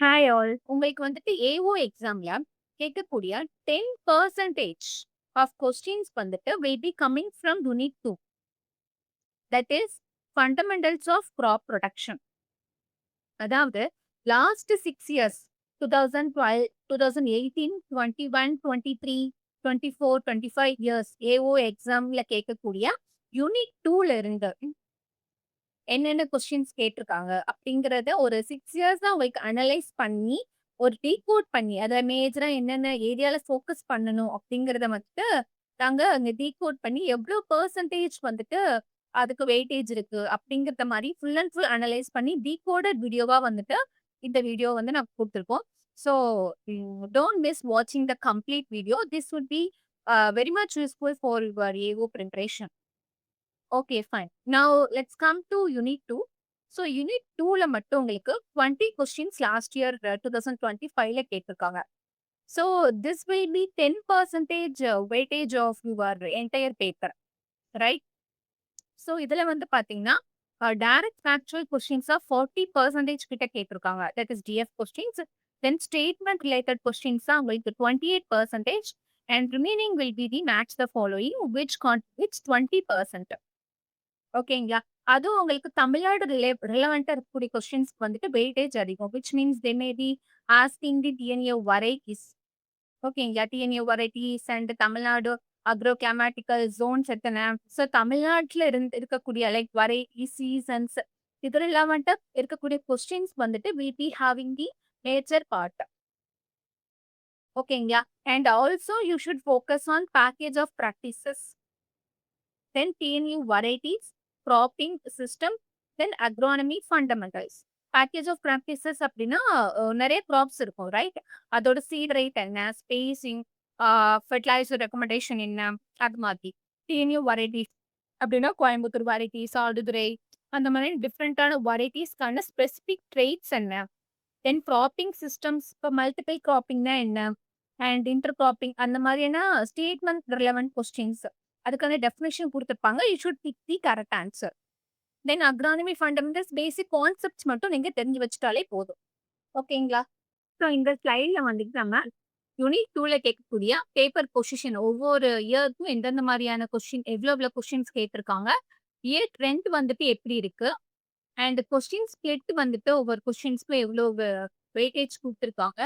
Hi all. உங்களுக்கு வந்துட்டு AO எக்ஸாம்ல கேட்கக்கூடிய 10% ஆஃப் கொஸ்டின்ஸ் வந்துட்டு will be coming from unit 2. That is fundamentals of crop production. அதாவது லாஸ்ட் 6 இயர்ஸ் 2012, 2018, 21, 23, 24, 25 இயர்ஸ் ஏஓ எக்ஸாம்ல கேட்கக்கூடிய யூனிட் 2ல இருந்து என்னென்ன கொஸ்டின்ஸ் கேட்டிருக்காங்க அப்படிங்கிறத ஒரு 6 இயர்ஸா உங்களுக்கு அனலைஸ் பண்ணி, ஒரு டீகோட் பண்ணி, அத மேஜரா என்னென்ன ஏரியால ஃபோக்கஸ் பண்ணணும் அப்படிங்கிறத வந்துட்டு, நாங்க அங்க டீகோட் பண்ணி எவ்ளோ பெர்சன்டேஜ் வந்துட்டு அதுக்கு வெயிட்டேஜ் இருக்கு அப்படிங்கிறத மாரி ஃபுல் அண்ட் ஃபுல் அனலைஸ் பண்ணி டீகோடட் வீடியோவா வந்துட்டு இந்த வீடியோ வந்து நாங்க குடுத்துருக்கோம். ஸோ டோன்ட் மிஸ் வாட்சிங் the complete video. This would be very much useful for your AO preparation. Okay, fine. Now let's come to unit 2. So unit 2ல மட்டும் உங்களுக்கு 20 கொஸ்டின்ஸ் லாஸ்ட் இயர் 2025ல கேட்டிருக்காங்க. So this will be 10% weightage of your entire paper, right? So இதுல வந்து பார்த்தீங்கன்னா, direct factual கொஸ்டின்ஸா 40% கிட்ட கேட்டிருக்காங்க. That is TF questions. Then statement related கொஸ்டின்ஸா உங்களுக்கு 28% and remaining will be the match the following which contributes 20%. ஓகேங்களா. அதுவும் உங்களுக்கு தமிழ்நாடு ரிலவென்ட்டா இருக்கக்கூடிய கொஸ்டின்ஸ்க்கு வந்துட்டு வெயிட்டேஜ் அதிகம். Which means they may be asking the TNA varieties. ஓகேங்களா. TNA varieties and Tamil Nadu agro climatical zones எத்தன? ஸோ தமிழ்நாட்டுல இருக்கக்கூடிய லைக் வெரைட்டி சீசன்ஸ் இது ரிலவென்ட்டா இருக்கக்கூடிய கொஸ்டின்ஸ் வந்துட்டு will be having the major part. ஓகேங்களா. And also you should focus on package of practices. Then TNU varieties, cropping system, then agronomy fundamentals. Package of practices அப்படின்னா நிறைய crops இருக்கும், right? அதோட seed rate என்ன, spacing, fertiliser recommendation என்ன, அது மாதிரி. TNU varieties அப்படின்னா கோயம்புத்தூர் வெரைட்டிஸ், ஆடுதுறை, அந்த மாதிரி டிஃப்ரெண்டான வெரைட்டிஸ்க்கான ஸ்பெசிபிக் ட்ரேட்ஸ் என்ன. தென் கிராப்பிங் சிஸ்டம்ஸ், இப்போ மல்டிபிள் கிராப்பிங்னா என்ன, அண்ட் இன்டர் கிராப்பிங் அந்த மாதிரியான ஸ்டேட்மெண்ட் ரிலவென்ட் கொஸ்டின்ஸ். அதுக்கான டெஃபினேஷன் குடுத்திருப்பாங்க. You should big the correct answer. Then agronomy fundamentals basic concepts மட்டும் நீங்க தெரிஞ்சு வச்சுட்டாலே போதும். ஓகேங்களா? ஸோ இந்த ஸ்லைட்ல வந்துட்டு நம்ம யூனிட் 2ல கேட்கக்கூடிய பேப்பர் பொசிஷன் ஒவ்வொரு இயருக்கும் எந்தெந்த மாதிரியான கொஸ்டின் எவ்வளோ கொஸ்டின்ஸ் கேட்டிருக்காங்க. இயர் ட்ரெண்ட் வந்துட்டு எப்படி இருக்கு? அண்ட் கொஸ்டின் ஸ்ப்ளிட் வந்துட்டு ஒவ்வொரு கொஸ்டின்ஸ்க்கும் எவ்வளோ வெயிட்டேஜ் குடுத்துருக்காங்க.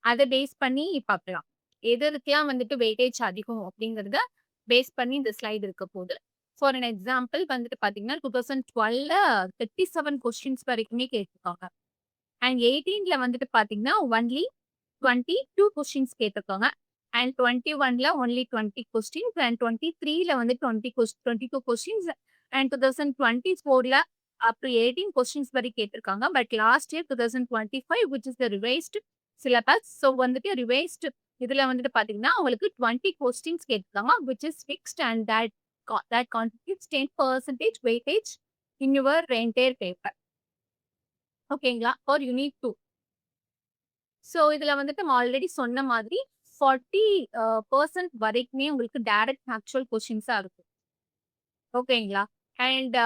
அத பேஸ் பண்ணி பார்க்கலாம். எதுக்கெல்லாம் வந்துட்டு வெயிட்டேஜ் அதிகம் அப்படிங்கிறத பேஸ் பண்ணி இந்த ஸ்லைடு இருக்க போகுது. ஃபார் அன் எக்ஸாம்பிள் வந்துட்டு பார்த்தீங்கன்னா, 2012ல 37 கொஸ்டின்ஸ் வரைக்குமே கேட்டிருக்காங்க. அண்ட் 18ல வந்துட்டு பார்த்தீங்கன்னா, ஒன்லி 22 கொஸ்டின்ஸ் கேட்டிருக்காங்க. அண்ட் 21ல ஒன்லி 20 கொஸ்டின்ஸ் அண்ட் 23ல வந்து 22 கொஸ்டின்ஸ் அண்ட் 2024ல அப் டூ 18 கொஸ்டின்ஸ் வரை கேட்டிருக்காங்க. But last year 2025 which is the revised syllabus. So வந்துட்டு ரிவைஸ்டு இதுல வந்துட்டு பார்த்தீங்கன்னா, உங்களுக்கு 20 கொஸ்டின்ஸ் கேட்டிருக்காங்க. Which is fixed and that contributes 10% weightage in your entire paper. ஓகேங்களா? For unit 2. ஸோ இதுல வந்துட்டு நம்ம ஆல்ரெடி சொன்ன மாதிரி 40% வரைக்குமே உங்களுக்கு டைரக்ட் ஆக்சுவல் கொஸ்டின்ஸா இருக்கும். ஓகேங்களா? அண்ட்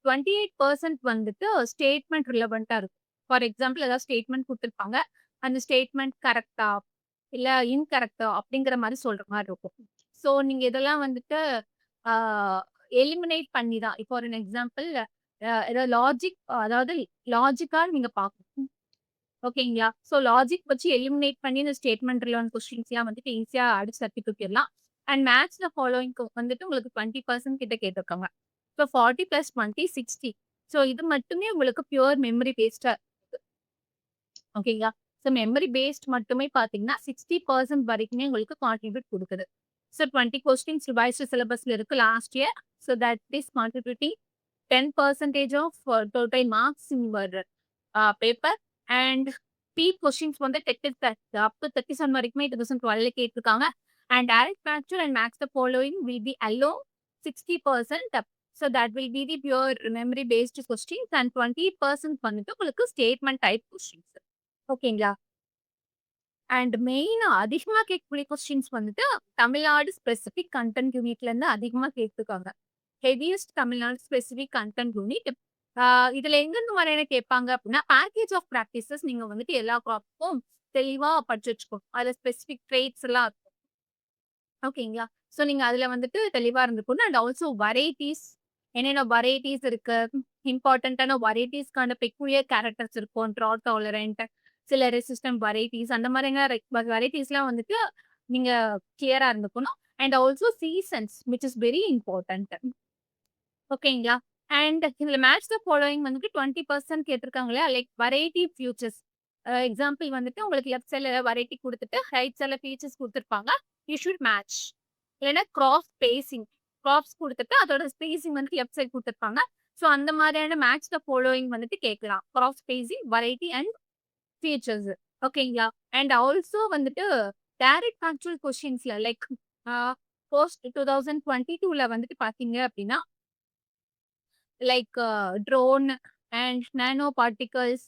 28% வந்துட்டு ஸ்டேட்மெண்ட் ரிலவென்ட்டா இருக்கும். ஃபார் எக்ஸாம்பிள் ஏதாவது ஸ்டேட்மெண்ட் குடுத்துருப்பாங்க. அந்த ஸ்டேட்மெண்ட் கரெக்ட்டா? இல்ல இன்கரெக்ட்டா? அப்படிங்கிற மாரி சொல்ற மாரி இருக்கும். ஸோ நீங்க இதெல்லாம் வந்துட்டு ஆ எலிமினேட் பண்ணி தான் இப்போ ஒரு எக்ஸாம்பிள் ஏதாவது அதாவது லாஜிக்கா நீங்க பார்க்கணும். ஓகேங்களா? ஸோ லாஜிக் வச்சு எலிமினேட் பண்ணி இந்த ஸ்டேட்மெண்ட் ரிலவென்ட் கொஸ்டின்ஸ்லாம் வந்துட்டு ஈஸியா அடிச்சு தட்டி தூக்கிடலாம். அண்ட் மேட்ச் த ஃபாலோயிங்க்கு வந்துட்டு உங்களுக்கு 20% கிட்ட கேட்டிருக்காங்க. ஸோ 40 + 20 60. ஸோ இது மட்டுமே உங்களுக்கு பியூர் மெமரி பேஸ்டா இருக்கு. ஓகேங்களா? ஸோ மெமரி பேஸ்ட் மட்டுமே பார்த்தீங்கன்னா, 60% வரைக்குமே உங்களுக்கு கான்ட்ரிபியூட் குடுக்குது. ஸோ 20 கொஸ்டின்ஸ் ரிவைஸ்டு சிலபஸ்ல இருக்கு last year. So that is contributing 10% of total marks in your paper. And questions வந்து அப் டு 37 வரைக்குமே 2012ல கேட்டிருக்காங்க. And direct factual and maths the following will be along 60%. So that will be the pure memory based questions and 20% வந்துட்டு உங்களுக்கு statement type questions. ஓகேங்களா? And மெயினா அதிகமா கேட்கக்கூடிய கொஸ்டின்ஸ் வந்துட்டு தமிழ்நாடு ஸ்பெசிஃபிக் கன்டென்ட் யூனிட்ல இருந்து அதிகமா கேட்டிருக்காங்க. Heaviest Tamil Nadu specific content unit ஆ இதுல எங்கருந்து வரையான கேட்பாங்க அப்டின்னா, பேக்கேஜ் ஆஃப் பிராக்டிசஸ் நீங்க வந்துட்டு எல்லா கிராப்ஸ்க்கும் தெளிவா படிச்சு வச்சுக்கணும். அதுல ஸ்பெசிஃபிக் ட்ரெய்ட்ஸ் எல்லாம் இருக்கும். ஓகேங்களா? ஸோ நீங்க அதுல வந்துட்டு தெளிவா இருந்துக்கணும். அண்ட் ஆல்சோ வெரைட்டீஸ் என்னென்ன வெரைட்டீஸ் இருக்கு, இம்பார்ட்டன்ட்டான வெரைட்டீஸ்க்கான பெக்யூலியர் கேரக்டர்ஸ் இருக்கும். ட்ராட் டாலரண்ட், சில ரெசிஸ்டன்ட் வெரைட்டீஸ் அந்த மாரியான வெரைட்டீஸ்லாம் வந்துட்டு நீங்க கிளியரா இருந்துக்கணும். And also seasons which is very important. ஓகேங்களா? அண்ட் இதுல மேட்ச் த ஃபாலோயிங் வந்துட்டு 20% கேட்டிருக்காங்க இல்லையா? Like variety features. எக்ஸாம்பிள் வந்துட்டு உங்களுக்கு லெஃப்ட் சைட்ல வெரைட்டி குடுத்துட்டு, ரைட் சைட்ல ஃபீச்சர்ஸ் குடுத்துருப்பாங்க. You should match. இல்லன்னா கிராஸ் ஸ்பேசிங். கிராப்ஸ் குடுத்துட்டு அதோட ஸ்பேசிங் வந்து லெஃப்ட் சைட் குடுத்துருப்பாங்க. ஸோ அந்த மாதிரியான மேட்ச் த ஃபாலோயிங் வந்துட்டு கேட்கலாம். Crops spacing, variety and features. ஓகேங்களா? அண்ட் ஆல்சோ வந்துட்டு டைரக்ட் ஃபேக்சுவல் கொஸ்டின்ஸ்ல லைக் அ போஸ்ட் 2022ல வந்துட்டு பார்த்தீங்க அப்டின்னா like drone and nano particles,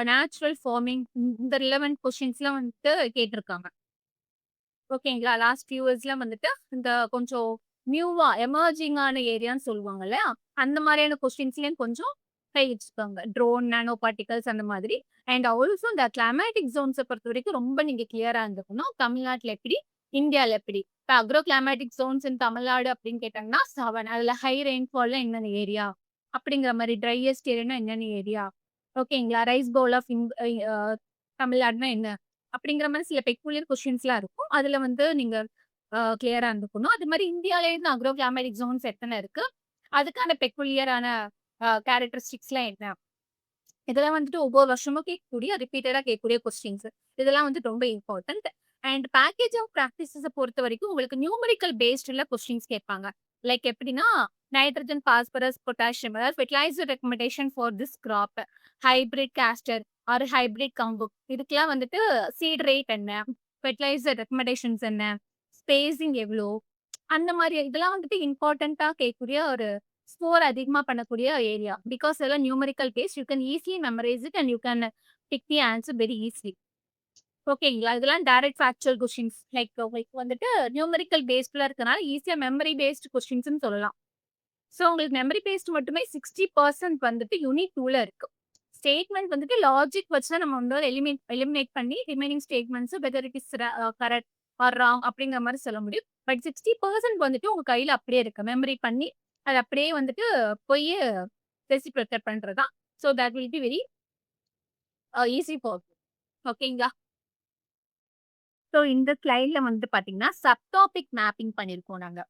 natural farming இந்த ரிலவென்ட் கொஸ்டின்ஸ்லாம் வந்துட்டு கேட்டிருக்காங்க. ஓகேங்களா? லாஸ்ட் ஃபியூ இயர்ஸ்ல வந்துட்டு இந்த கொஞ்சம் நியூவா எமர்ஜிங்கான ஏரியான்னு சொல்லுவாங்க இல்லையா? அந்த மாரியான கொஸ்டின்ஸ்லயும் கொஞ்சம் கை வச்சுக்கோங்க. ட்ரோன், நானோ பார்ட்டிகல்ஸ் அந்த மாதிரி. அண்ட் ஆல்சோ இந்த கிளைமேட்டிக் ஜோன்ஸ பொறுத்தவரைக்கும் ரொம்ப நீங்க கிளியரா இருந்துக்கணும். தமிழ்நாட்டுல எப்படி? இந்தியால எப்படி? இப்ப அக்ரோ கிளைமேட்டிக் ஜோன்ஸ் இன் தமிழ்நாடு அப்படின்னு கேட்டாங்கன்னா 7 அதுல ஹை ரெயின்ஃபால்ல என்னென்ன ஏரியா? அப்படிங்கிற மாரி ட்ரையஸ்ட் ஏரியானா என்னென்ன ஏரியா? ஓகேங்களா? ரைஸ் பவுல் ஆஃப் தமிழ்நாடுனா என்ன? அப்படிங்கிற மாரி சில பெக்கூலியர் கொஸ்டின்ஸ்லாம் இருக்கும். அதுல வந்து நீங்க கிளியரா இருந்துக்கணும். அது மாரி இந்தியாலயே இருந்து அக்ரோ கிளைமேட்டிக் ஜோன்ஸ் எத்தன இருக்கு? அதுக்கான பெக்கூலியரான கேரக்டரிஸ்டிக்ஸ்லாம் என்ன? இதெல்லாம் வந்துட்டு ஒவ்வொரு வருஷமும் கேட்கக்கூடிய, ரிப்பீட்டடா கேட்கக்கூடிய கொஸ்டின்ஸ். இதெல்லாம் வந்துட்டு ரொம்ப இம்பார்ட்டன்ட். அண்ட் பேக்கேஜ் ஆஃப் பிராக்டிஸஸ பொறுத்தவரைக்கும் உங்களுக்கு நியூமெரிக்கல் பேஸ்டுல கொஸ்டின்ஸ் கேட்பாங்க. லைக் எப்படின்னா, நைட்ரஜன், பாஸ்பரஸ், பொட்டாசியம் அதாவது fertiliser recommendation for this crop, hybrid castor or hybrid கம்பு இதுக்கெல்லாம் வந்துட்டு சீட் ரேட் என்ன? ஃபெர்டிலைசர் ரெக்கமெண்டேஷன்ஸ் என்ன? ஸ்பேசிங் எவ்ளோ? அந்த மாரி இதெல்லாம் வந்துட்டு இம்பார்ட்டன்ட்டா கேட்கக்கூடிய ஒரு ஸ்கோர் அதிகமா பண்ணக்கூடிய ஏரியா. பிகாஸ் இதெல்லாம் numerical based you can easily memorise it and you can pick the answer very easily. ஓகேங்களா? இதெல்லாம் டைரக்ட் ஃபேக்சுவல் கொஸ்டின்ஸ். லைக் உங்களுக்கு வந்துட்டு நியூமெரிக்கல் பேஸ்ட்ல இருக்கனால ஈஸியா மெமரி பேஸ்ட் கொஸ்டின்ஸ்ன்னு சொல்லலாம். ஸோ உங்களுக்கு மெமரி பேஸ்ட் மட்டுமே 60% வந்துட்டு யூனிட் 2ல இருக்கு. ஸ்டேட்மெண்ட் வந்துட்டு லாஜிக் வச்சு தான் நம்ம வந்து எலிமினேட் பண்ணி remaining statements whether it is correct R wrong அப்படிங்கிற மாரி சொல்ல முடியும். பட் 60% வந்துட்டு உங்க கையில அப்படியே இருக்கு. மெமரி பண்ணி அத அப்படியே வந்துட்டு போயி ரெசிப்ரோகேட் பண்றது தான். So that will be very easy for you. ஓகேங்களா? ஸோ இந்த ஸ்லைட்ல வந்து பார்த்தீங்கன்னா, சப் டாபிக் மேப்பிங் பண்ணியிருக்கோம் நாங்க.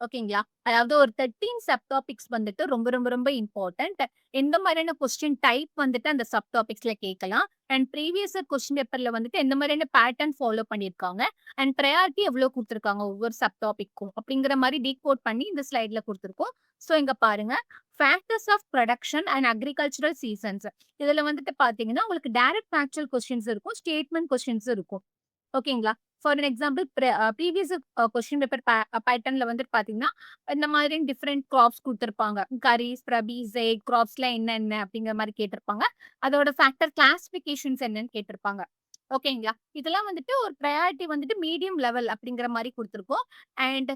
ஓகேங்களா? அதாவது ஒரு 13 சப் டாபிக்ஸ் வந்துட்டு ரொம்ப ரொம்ப ரொம்ப இம்பார்ட்டன்ட். எந்த மாதிரியான கொஸ்டின் டைப் வந்துட்டு அந்த சப் டாபிக்ஸ்ல கேட்கலாம். அண்ட் ப்ரீவியஸ் இயர் கொஸ்டின் பேப்பர்ல வந்துட்டு எந்த மாதிரியான பேட்டர்ன் ஃபாலோ பண்ணியிருக்காங்க. அண்ட் பிரையாரிட்டி எவ்வளோ குடுத்துருக்காங்க ஒவ்வொரு சப் டாபிக்கும். அப்படிங்கிற மாரி டீகோட் பண்ணி இந்த ஸ்லைட்ல குடுத்துருக்கோம். ஸோ இங்க பாருங்க. Factors of production and agricultural seasons. இதுல வந்துட்டு பார்த்தீங்கன்னா, உங்களுக்கு டைரக்ட் ஃபேக்சுவல் கொஸ்டின்ஸ் இருக்கும். ஸ்டேட்மெண்ட் கொஸ்டின்ஸ் இருக்கும். ஓகேங்களா? For an example previous question paper பேட்டர்ன்ல வந்துட்டு பார்த்தீங்கன்னா, இந்த மாதிரி டிஃபரெண்ட் கிராப்ஸ் குடுத்துருப்பாங்க. கரீஸ், ரபீஸ், கிராப்ஸ்லாம் என்னென்ன அப்படிங்கிற மாரி கேட்டிருப்பாங்க. அதோட ஃபேக்டர் கிளாசிஃபிகேஷன்ஸ் என்னன்னு கேட்டிருப்பாங்க. ஓகேங்களா? இதெல்லாம் வந்துட்டு ஒரு பிரையாரிட்டி வந்துட்டு மீடியம் லெவல் அப்படிங்கிற மாரி குடுத்துருக்கோம். And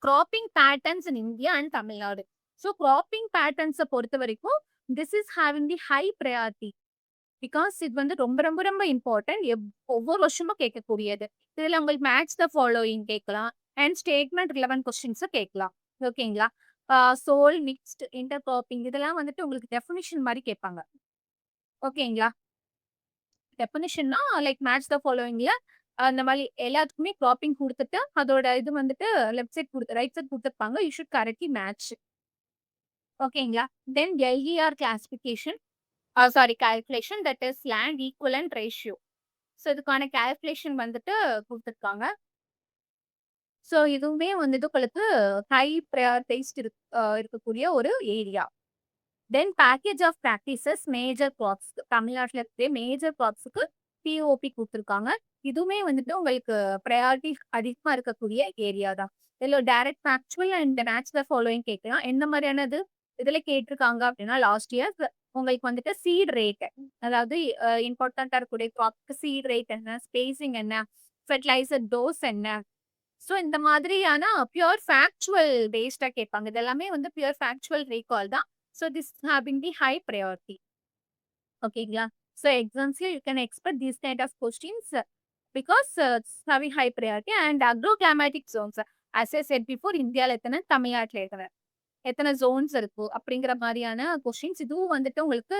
cropping patterns in India and Tamil Nadu. So cropping பேட்டர்ன்ஸ பொறுத்தவரைக்கும், this is having the high priority. Because இது வந்து ரொம்ப ரொம்ப ரொம்ப இம்பார்ட்டன்ட். ஒவ்வொரு வருஷமும் கேட்கக்கூடியது. இதுல உங்களுக்கு மேட்ச் த ஃபாலோயிங் கேட்கலாம். அண்ட் ஸ்டேட்மெண்ட் ரிலவன்ட் கொஸ்டின்ஸும் கேட்கலாம். ஓகேங்களா? சோல், மிக்ஸ்ட், இன்டர் கிராப்பிங் இதெல்லாம் வந்துட்டு உங்களுக்கு டெஃபினிஷன் மாரி கேட்பாங்க. ஓகேங்களா? டெஃபினிஷன்னா லைக் மேட்ச் த ஃபாலோயிங்ல அந்த மாரி எல்லாத்துக்குமே கிராப்பிங் குடுத்துட்டு, அதோட இது வந்துட்டு லெஃப்ட் சைட் ரைட் சைட் குடுத்துருப்பாங்க. You should correctly match. ஓகேங்களா? Then LER classification sorry calculation that is land equivalent ratio. So இதுக்கான கால்குலேஷன் வந்துட்டு குடுத்துருக்காங்க. ஸோ இதுவுமே வந்துட்டு உங்களுக்கு ஹை பிரையாரிடைஸ்ட் இருக்கக்கூடிய ஒரு area. Then package of practices major crops தமிழ்நாட்டுல இருக்கக்கூடிய மேஜர் கிராப்ஸுக்கு பிஓபி குடுத்துருக்காங்க. இதுவுமே வந்துட்டு உங்களுக்கு பிரையாரிட்டி அதிகமா இருக்கக்கூடிய ஏரியா தான். இதுல direct factual and match the following கேட்கலாம். எந்த மாதிரியானது இதுல கேட்டிருக்காங்க அப்படின்னா லாஸ்ட் இயர் உங்களுக்கு வந்துட்டு சீட் ரேட் அதாவது இம்பார்ட்டன்டா இருக்கக்கூடிய கிராப்க்கு சீட் ரேட் என்ன, ஸ்பேசிங் என்ன, ஃபெர்டிலைசர் டோஸ் என்ன. ஸோ இந்த மாதிரியான பியூர் ஃபேக்சுவல் பேஸ்டா கேட்பாங்க. இது எல்லாமே வந்து பியூர் ஃபேக்சுவல் ரீகால் தான். So this having the high priority. Okay, so exams here you can expect these kind of questions because it's having high priority and agroclimatic zones. As I said before, இந்தியால எத்தனை தமிழ்நாட்டுல எத்தனை எத்தனை Jones இருக்கு அப்படிங்கிற மாதிரியான questions இதுவும் வந்துட்டு உங்களுக்கு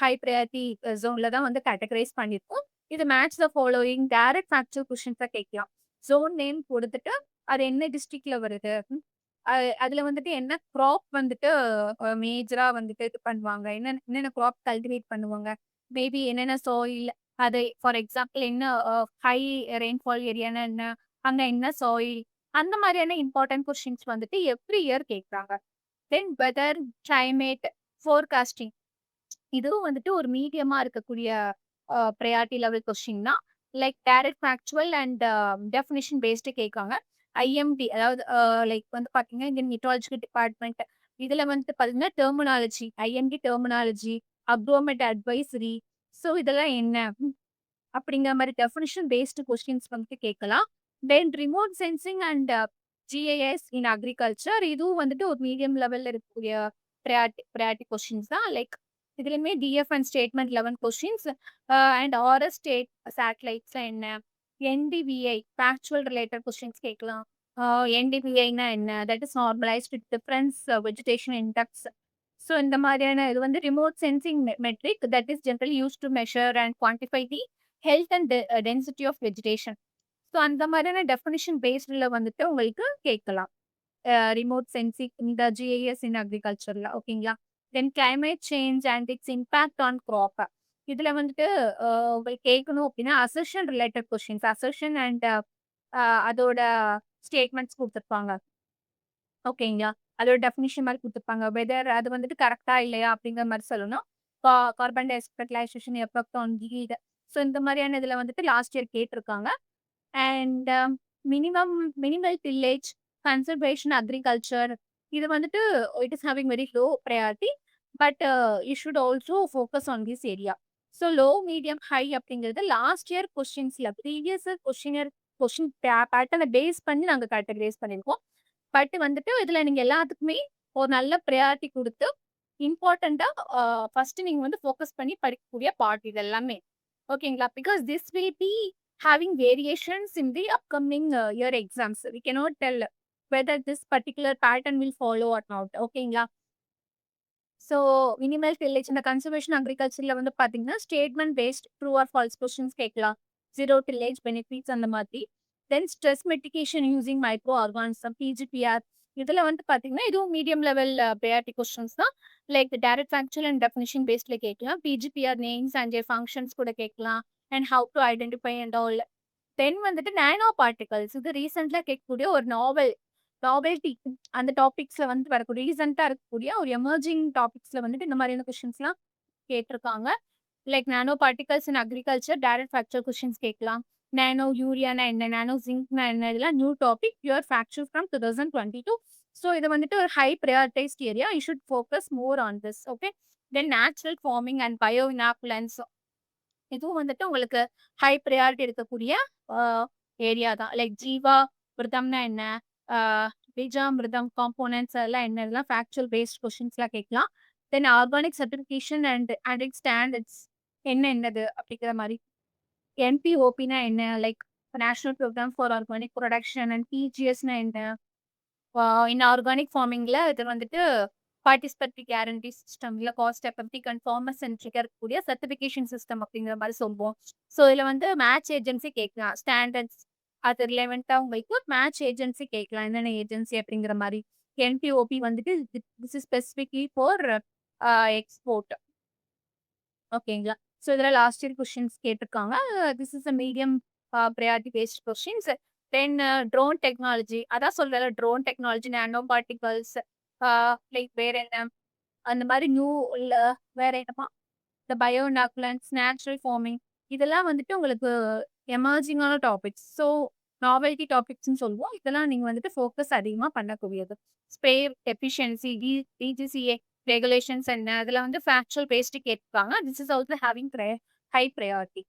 ஹை ப்ரையாரிட்டி ஜோன்ல தான் வந்து கேட்டகரைஸ் பண்ணியிருக்கோம். இது match the following direct factual கொஸ்டின்ஸா கேட்கலாம். ஜோன் நேம் கொடுத்துட்டு அது என்ன டிஸ்ட்ரிக்ட்ல வருது, அதுல வந்துட்டு என்ன கிராப் வந்துட்டு மேஜரா வந்துட்டு இது பண்ணுவாங்க, என்னென்ன கிராப் கல்டிவேட் பண்ணுவாங்க, மேபி என்னென்ன சாயில், அது ஃபார் எக்ஸாம்பிள் என்ன ஹை ரெயின்ஃபால் ஏரியானா என்ன, அங்க என்ன சாயில், அந்த மாதிரியான இம்பார்ட்டன்ட் கொஸ்டின்ஸ் வந்துட்டு எவ்ரி இயர் கேட்குறாங்க. தென் வெதர், கிளைமேட், ஃபோர்காஸ்டிங் இதுவும் வந்துட்டு ஒரு மீடியமா இருக்கக்கூடிய ப்ரையாரிட்டி லெவல் கொஸ்டின் தான். Like direct factual and definition based கேட்காங்க. ஐஎம்டி அதாவது லைக் வந்து பார்த்தீங்கன்னா இந்தியன் மெட்ராலஜிக்கல் டிபார்ட்மெண்ட் இதுல வந்துட்டு பார்த்தீங்கன்னா terminology, IMD terminology, agromet advisory, so இதெல்லாம் என்ன அப்படிங்கிற மாதிரி டெஃபினிஷன் பேஸ்டு கொஸ்டின்ஸ் வந்துட்டு கேட்கலாம். Then remote sensing and GIS in agriculture இதுவும் வந்துட்டு ஒரு மீடியம் லெவல்ல இருக்கக்கூடிய ப்ரையாரிட்டி கொஸ்டின்ஸ் தான். லைக் இதுலையுமே TF and statement 11 questions and RS state satellites என்ன, என்டிவிஐ ஃபேக்சுவல் ரிலேட்டட் கொஸ்டின்ஸ் கேட்கலாம். என்டிவிஐனா என்ன, that is normalised difference vegetation index. So இந்த மாதிரியான இது வந்து remote sensing metric that is generally use to measure and quantify the health and density of vegetation. So அந்த மாதிரியான டெஃபினிஷன் பேஸ்டில் வந்துட்டு உங்களுக்கு கேட்கலாம். ரிமோட் சென்சிங் இந்த ஜிஐஎஸ் இன் அக்ரிகல்ச்சரில் ஓகேங்களா. Then climate change and its impact on crop இதுல வந்துட்டு உங்களுக்கு கேட்கணும் அப்படின்னா assertion related questions, assertion and அதோட ஸ்டேட்மெண்ட்ஸ் கொடுத்துருப்பாங்க ஓகேங்களா. அதோட டெஃபினிஷன் மாதிரி கொடுத்துருப்பாங்க. வெதர் அது வந்துட்டு கரெக்டா இல்லையா அப்படிங்கிற மாதிரி சொல்லணும். Carbon di fertilisation effect on yield. So இந்த மாதிரியான இதுல வந்துட்டு லாஸ்ட் இயர் கேட்டிருக்காங்க. And minimal tillage, conservation agriculture இது வந்துட்டு it is having very low priority but you should also focus on this area. So low, medium, high அப்படிங்கிறது last year கொஸ்டின்ஸ்ல previous question பேட்டர்னை பேஸ் பண்ணி நாங்கள் கேட்டகரைஸ் பண்ணியிருக்கோம். But வந்துட்டு இதுல நீங்க எல்லாத்துக்குமே ஒரு நல்ல ப்ரையாரிட்டி கொடுத்து இம்பார்ட்டண்டா ஃபர்ஸ்ட் நீங்க வந்து ஃபோக்கஸ் பண்ணி படிக்கக்கூடிய பார்ட் இது எல்லாமே ஓகேங்களா. Because this will B having variations in the upcoming year exams. We cannot tell whether this particular pattern will follow or not. ஓகேங்களா. ஸோ மினிமல் டில்லேஜ் இந்த கன்சர்வேஷன் அக்ரிகல்ச்சர்ல வந்து பார்த்தீங்கன்னா statement based true or false questions கேட்கலாம். Zero tillage benefits அந்த மாதிரி. Then stress mitigation using micro organism, PGPR இதுல வந்து பார்த்தீங்கன்னா இதுவும் மீடியம் லெவல் ப்ரையாரிட்டி கொஸ்டின்ஸ் தான். Like direct factual and definition பேஸ்ட்ல கேட்கலாம். பிஜிபிஆர் நேம்ஸ் அண்ட் ஃபங்க்ஷன்ஸ் கூட கேட்கலாம். And how to identify and all. Then வந்துட்டு நானோ பார்ட்டிகல்ஸ் இது ரீசெண்டா கேட்கக்கூடிய ஒரு நாவல்டி அந்த டாபிக்ஸ்ல வந்து வரக்கூடிய ரீசெண்டா இருக்கக்கூடிய ஒரு எமர்ஜிங் டாபிக்ஸ்ல வந்துட்டு இந்த மாதிரியான கொஸ்டின்ஸ்லாம் கேட்டிருக்காங்க. Like nano particles in agriculture direct factual questions கேட்கலாம். நானோ யூரியானா என்ன, நானோ ஜிங்க்னா என்ன, இதெல்லாம் new topic pure factual from 2022. So இது வந்துட்டு ஒரு high prioritized area. You should focus more on this. Okay. Then natural farming and bio inoculants இதுவும் வந்துட்டு உங்களுக்கு ஹை ப்ரையாரிட்டி இருக்கக்கூடிய ஏரியா தான். லைக் ஜீவா மிருதம்னா என்ன, விஜா மிருதம் காம்போனன்ட்ஸ் எல்லாம் என்ன, இதெல்லாம் ஃபேக்சுவல் பேஸ்ட் கொஸ்டின்ஸ்லாம் கேட்கலாம். Then organic certification and it standards என்னது அப்படிங்கிற மாதிரி. என்பிஓபினா என்ன, like national programme for organic production and பிஜிஎஸ்னா என்ன, இன்ஆர்கானிக் ஃபார்மிங்ல இது வந்துட்டு பார்ட்டிசிபேட்டரி கேரண்டி சிஸ்டம் இல்லை காஸ்ட் எஃபெக்டிவ் அண்ட் ஃபார்மர் சென்ட்ரிக்காக இருக்கக்கூடிய சர்டிஃபிகேஷன் சிஸ்டம் அப்படிங்கிற மாதிரி சொல்லுவோம். ஸோ இதில் வந்து மேட்ச் ஏஜென்சி கேட்கலாம். ஸ்டாண்டர்ட்ஸ் அது ரிலேவெண்ட்டாக உங்களுக்கு மேட்ச் ஏஜென்சி கேட்கலாம். என்னென்ன ஏஜென்சி அப்படிங்கிற மாதிரி. என்பிஓபி வந்துட்டு this is specifically for export ஓகேங்களா. ஸோ இதில் லாஸ்ட் இயர் கொஸ்டின்ஸ் கேட்டிருக்காங்க. This is a medium priority paste questions. Then drone technology அதான் சொல்றேன், ட்ரோன் டெக்னாலஜி, நானோ பார்ட்டிகல்ஸ், லைக் வேற என்ன அந்த மாதிரி நியூ இல்ல வேற என்னமா இந்த பயோ இனாகுலன்ஸ், நேச்சுரல் ஃபார்மிங் இதெல்லாம் வந்துட்டு உங்களுக்கு எமர்ஜிங்கான டாபிக்ஸ். ஸோ நாவல்டி டாபிக்ஸ்ன்னு சொல்லுவோம். இதெல்லாம் நீங்க வந்துட்டு ஃபோக்கஸ் அதிகமாக பண்ணக்கூடியது. ஸ்ப்ரே எஃபிஷியன்சி, டிஜிசிஏ ரெகுலேஷன்ஸ் என்ன அதில் வந்து ஃபேக்சுவல் பேஸ்டு கேட்பாங்க. This is also having high priority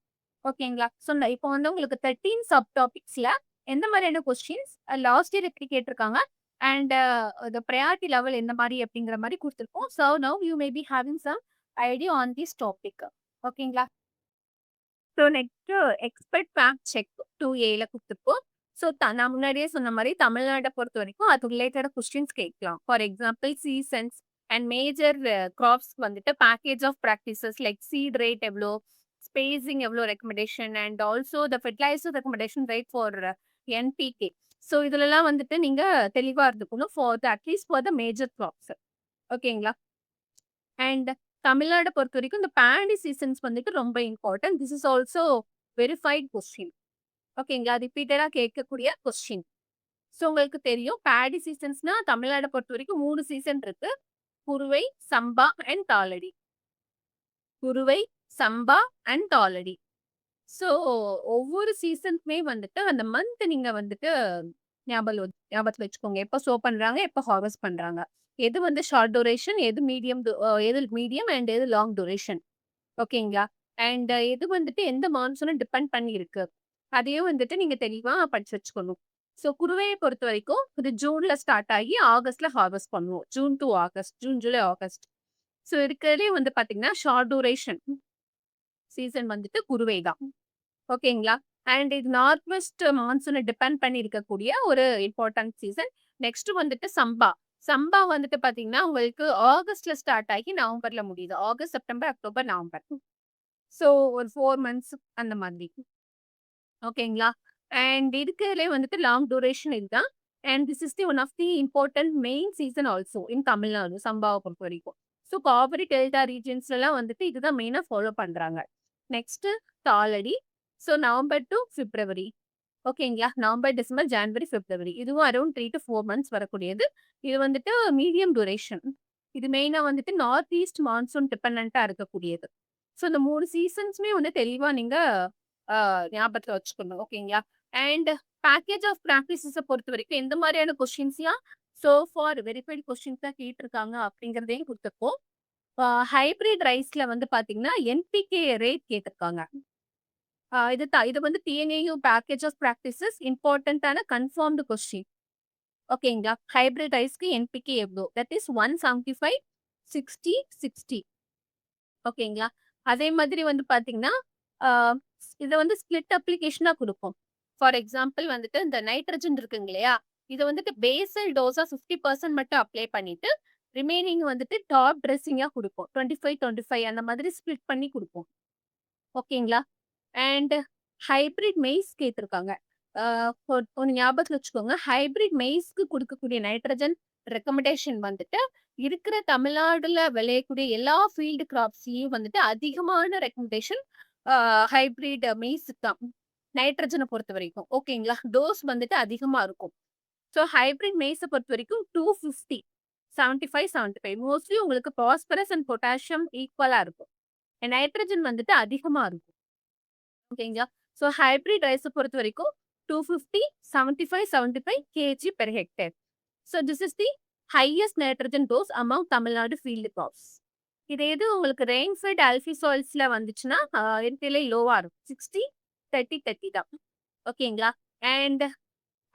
ஓகேங்களா. ஸோ இப்போ வந்து உங்களுக்கு 13 சப் டாபிக்ஸ்ல எந்த மாதிரியான கொஸ்டின்ஸ் லாஸ்ட் இயர் எப்படி கேட்டிருக்காங்க, அண்ட் த ப்ரையாரிட்டி லெவல் எந்த மாரி அப்படிங்கிற மாரி குடுத்துருக்கோம். So now you may be having some idea on this topic. ஓகேங்களா? So next expert fact check 2ஏல குடுத்துருக்கோம். ஸோ நான் முன்னாடியே சொன்ன மாரி தமிழ்நாட்ட பொறுத்தவரைக்கும் அது ரிலேட்டடா கொஸ்டின்ஸ் கேட்கலாம். For example seasons and major crops வந்துட்டு package of practices like seed rate எவ்ளோ, ஸ்பேசிங் எவ்ளோ recommendation and also the fertiliser recommendation rate for NPK. So இதுலலாம் வந்துட்டு நீங்க தெளிவா இருந்துக்கணும் for the at least for the major crops. ஓகேங்களா? அண்ட் தமிழ்நாட பொறுத்தவரைக்கும் இந்த பேடி சீசன்ஸ் வந்துட்டு ரொம்ப important. This is also verified question. ஓகேங்களா? ரிப்பீட்டடா கேட்கக்கூடிய கொஸ்டின். ஸோ உங்களுக்கு தெரியும் பேடி சீசன்ஸ்னா தமிழ்நாட பொறுத்தவரைக்கும் 3 சீசன் இருக்கு. குறுவை, சம்பா அண்ட் தாளடி. குறுவை, சம்பா அண்ட் தாளடி. ஸோ ஒவ்வொரு சீசனுக்குமே வந்துட்டு அந்த மந்த் நீங்க வந்துட்டு ஞாபகத்துல வச்சுக்கோங்க. எப்ப சோ பண்றாங்க, எப்ப ஹார்வெஸ்ட் பண்றாங்க. எது வந்து ஷார்ட் டூரேஷன், எது எது மீடியம் அண்ட் எது லாங் டூரேஷன். ஓகேங்களா? அண்ட் எது வந்துட்டு எந்த மான்சூன டிபெண்ட் பண்ணி இருக்கு. அதையும் வந்துட்டு நீங்க தெளிவா படிச்சு வச்சுக்கணும். ஸோ குருவைய பொறுத்தவரைக்கும் இது ஜூன்ல ஸ்டார்ட் ஆகி ஆகஸ்ட்ல ஹார்வெஸ்ட் பண்ணுவோம். June to August. June, July, August. So இருக்கிறதுலயே வந்து பார்த்தீங்கன்னா, ஷார்ட் டூரேஷன் சீசன் வந்துட்டு குருவை தான். ஓகேங்களா? அண்ட் இது நார்த் வெஸ்ட் மான்சூன டிபெண்ட் பண்ணி இருக்கக்கூடிய ஒரு இம்பார்ட்டன்ட் சீசன். நெக்ஸ்ட் வந்துட்டு சம்பா. சம்பா வந்துட்டு பார்த்தீங்கன்னா, உங்களுக்கு ஆகஸ்ட்ல ஸ்டார்ட் ஆகி நவம்பர்ல முடியுது. August, September, October, November. So ஒரு 4 மந்த்ஸ் அந்த மாதிரி. ஓகேங்களா? அண்ட் இருக்கிறதுலயே வந்துட்டு லாங் டூரேஷன் இதுதான். And this is the one of the important main season also in Tamil Nadu, சம்பாவ பொறுத்தவரைக்கும். ஸோ காவிரி டெல்டா ரீஜியன்ஸ்லலாம் வந்துட்டு இதுதான் மெயினா ஃபாலோ பண்றாங்க. நெக்ஸ்ட் தாளடி. ஸோ நவம்பர் டூ பிப்ரவரி. ஓகேங்களா? நவம்பர், டிசம்பர், ஜான்வரி, பிப்ரவரி. இதுவும் அரவுண்ட் 3 டூ 4 மந்த்ஸ் வரக்கூடியது. இது வந்துட்டு மீடியம் டூரேஷன். இது மெயினா வந்துட்டு நார்த் ஈஸ்ட் மான்சூன் டிபெண்டன்ட்டா இருக்கக்கூடியது. ஸோ இந்த 3 சீசன்ஸுமே வந்து தெளிவா நீங்க அ ஞாபகத்துல வச்சுக்கணும். ஓகேங்களா? அண்ட் பேக்கேஜ் ஆஃப் பிராக்டிஸஸ பொறுத்தவரைக்கும் எந்த மாரியான கொஸ்டின்ஸ்லாம் சோ ஃபார் வெரிஃபைட் கொஸ்டின்ஸ் தான் கேட்டிருக்காங்க அப்படிங்கிறதையும் குடுத்துருக்கோம். ஹைபிரிட் ரைஸ்ல வந்து பார்த்தீங்கன்னா, என்பிகே ரேட் கேட்டிருக்காங்க. இது வந்து டிஎன்ஏயு பேக்கேஜ் ஆஃப் பிராக்டிஸஸ் இம்பார்ட்டன்ட்டான கன்ஃபர்ம்டு கொஸ்டின். ஓகேங்களா? ஹைபிரிட் ரைஸ்க்கு என்பிகே எவ்ளோ? That is 175, 60, 60. ஓகேங்களா? அதே மாதிரி வந்து பார்த்தீங்கன்னா, ஆ இத வந்து ஸ்ப்ளிட் அப்ளிகேஷனா குடுப்போம். ஃபார் எக்ஸாம்பிள் வந்துட்டு இந்த நைட்ரஜன் இருக்குங்க இல்லையா? இத வந்துட்டு பேசல் டோஸா 50% மட்டும் அப்ளை பண்ணிட்டு, ரிமைனிங் வந்துட்டு டாப் ட்ரெஸ்ஸிங்கா குடுப்போம். 25, 25 அந்த மாதிரி ஸ்ப்ளிட் பண்ணி குடுப்போம். ஓகேங்களா? அண்ட் ஹைபிரிட் மெய்ஸ் கேட்டிருக்காங்க. ஆ ஒண்ணு ஞாபகத்துல வச்சுக்கோங்க. ஹைபிரிட் மெய்ஸ்க்கு குடுக்கக்கூடிய நைட்ரஜன் ரெக்கமெண்டேஷன் வந்துட்டு, இருக்கிற தமிழ்நாடுல விளையக்கூடிய எல்லா ஃபீல்டு கிராப்ஸ்லயும் வந்துட்டு அதிகமான ரெக்கமெண்டேஷன் ஹைபிரிட் மெய்ஸுக்கு தான். நைட்ரஜன பொறுத்தவரைக்கும். ஓகேங்களா? டோஸ் வந்துட்டு அதிகமா இருக்கும். ஸோ ஹைபிரிட் மெய்ஸ பொறுத்தவரைக்கும் 250, 75, 75 மோஸ்ட்லி உங்களுக்கு பாஸ்பரஸ் அண்ட் பொட்டாசியம் ஈக்குவலா இருக்கும். நைட்ரஜன் வந்துட்டு அதிகமா இருக்கும். ஓகேங்களா? ஸோ ஹைபிரிட் ரைஸ பொறுத்தவரைக்கும் 250, 75, 75 K G per hectare. So this is the highest nitrogen dose among Tamil Nadu field crops. இதே இது உங்களுக்கு ரெயின்ஃபெட் ஆல்ஃபி சாயில்ஸ்ல வந்துச்சுன்னா, இருக்கிறதுலே லோவா இருக்கும். 60, 30, 30 தான். ஓகேங்களா? And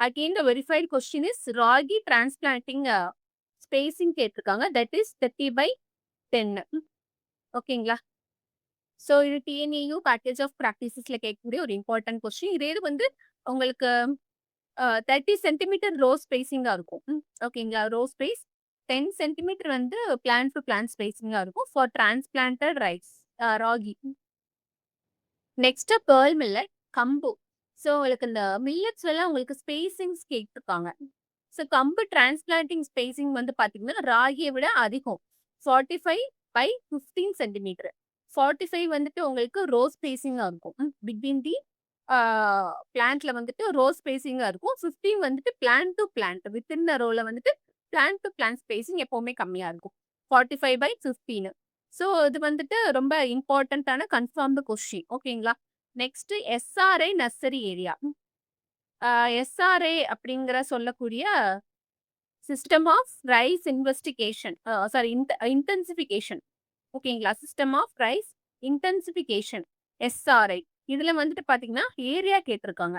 again the verified question is ragi transplanting spacing கேட்டிருக்காங்க. That is 30/10. ஓகேங்களா? ஸோ இது டிஎன்ஏயு பேக்கேஜ் ஆஃப் பிராக்டிசஸ்ல கேட்கக்கூடிய ஒரு இம்பார்ட்டன்ட் கொஸ்டின். இதே இது வந்து உங்களுக்கு 30 சென்டிமீட்டர் ரோ ஸ்பேசிங்கா இருக்கும். ஓகேங்களா? ரோ ஸ்பேஸ் 10 சென்டிமீட்டர் வந்து பிளான்ட் டு பிளான்ட் ஸ்பேசிங்கா இருக்கும் for transplanted rice ragi. Next pearl millet, கம்பு. ஸோ உங்களுக்கு இந்த மில்லட்ஸ்லலாம் உங்களுக்கு ஸ்பேசிங்ஸ் கேட்டிருக்காங்க. ஸோ கம்பு டிரான்ஸ்பிளான்டிங் ஸ்பேசிங் வந்து பார்த்தீங்கன்னா, ராகிய விட அதிகம். 45/15 சென்டிமீட்டர். 45 வந்துட்டு உங்களுக்கு ரோ ஸ்பேசிங்கா இருக்கும். பிட்வீன் தி ஆ பிளான்ட்ல வந்துட்டு ரோ ஸ்பேசிங்கா இருக்கும். 15 வந்துட்டு plant to plant. Within the ரோல வந்துட்டு பிளான்ட் டு பிளான்ட் ஸ்பேசிங் எப்பவுமே கம்மியா இருக்கும். 45/15. ஸோ இது வந்துட்டு ரொம்ப இம்பார்ட்டன்ட்டான கன்ஃபார்ம்டு கொஸ்டின். ஓகேங்களா? Next SRI nursery area. SRI அப்படிங்கிற சொல்லக்கூடிய system of rice investigation sorry intensification. ஓகேங்களா? System of rice intensification SRI. இதுல வந்துட்டு பாத்தீங்கன்னா ஏரியா கேட்டிருக்காங்க.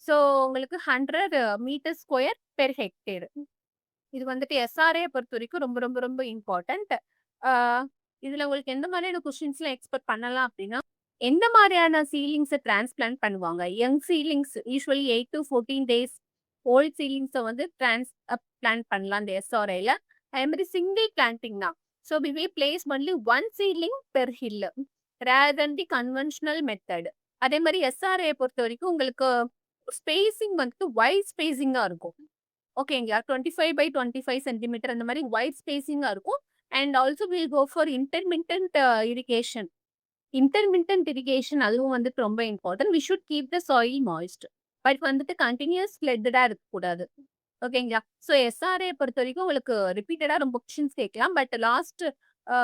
ஸோ உங்களுக்கு 100 மீட்டர் ஸ்கொயர் பெர் ஹெக்டேர். இது வந்துட்டு எஸ்ஆர்ஏ பொறுத்தவரைக்கும் ரொம்ப ரொம்ப ரொம்ப இம்பார்ட்டன்ட். ஆ இதுல உங்களுக்கு எந்த மாதிரியான கொஸ்டின்ஸ்லாம் எக்ஸ்பெக்ட் பண்ணலாம் அப்படின்னா, எந்த மாதிரியான சீலிங்ஸ டிரான்ஸ்பிளான்ட் பண்ணுவாங்க? Young seedlings usually 8 to 14 days old சீலிங்ஸ வந்து பிளான்ட் பண்ணலாம் இந்த எஸ்ஆர்ஏல. அதே மாதிரி சிங்கிள் பிளான்டிங் தான். So we will place only one seedling per hill rather than the conventional method. அதே மாதிரி எஸ்ஆர்ஏ பொறுத்தவரைக்கும் உங்களுக்கு ஸ்பேசிங் வந்துட்டு வைட் ஸ்பேசிங்கா இருக்கும். ஓகேங்களா. 25 by 25 சென்டிமீட்டர் அந்த மாரி வைட் ஸ்பேசிங்கா இருக்கும். And also will go for intermittent irrigation. Intermittent irrigation அதுவும் வந்துட்டு ரொம்ப important. We should keep the soil moist. But வந்துட்டு கன்டினியூஸ் ஃப்ளட்டடா இருக்கக்கூடாது. ஓகேங்களா. ஸோ எஸ்ஆர்ஏ பொறுத்தவரைக்கும் உங்களுக்கு ரிப்பீட்டடா ரொம்ப கொஸ்டின்ஸ் கேட்கலாம். பட் லாஸ்ட்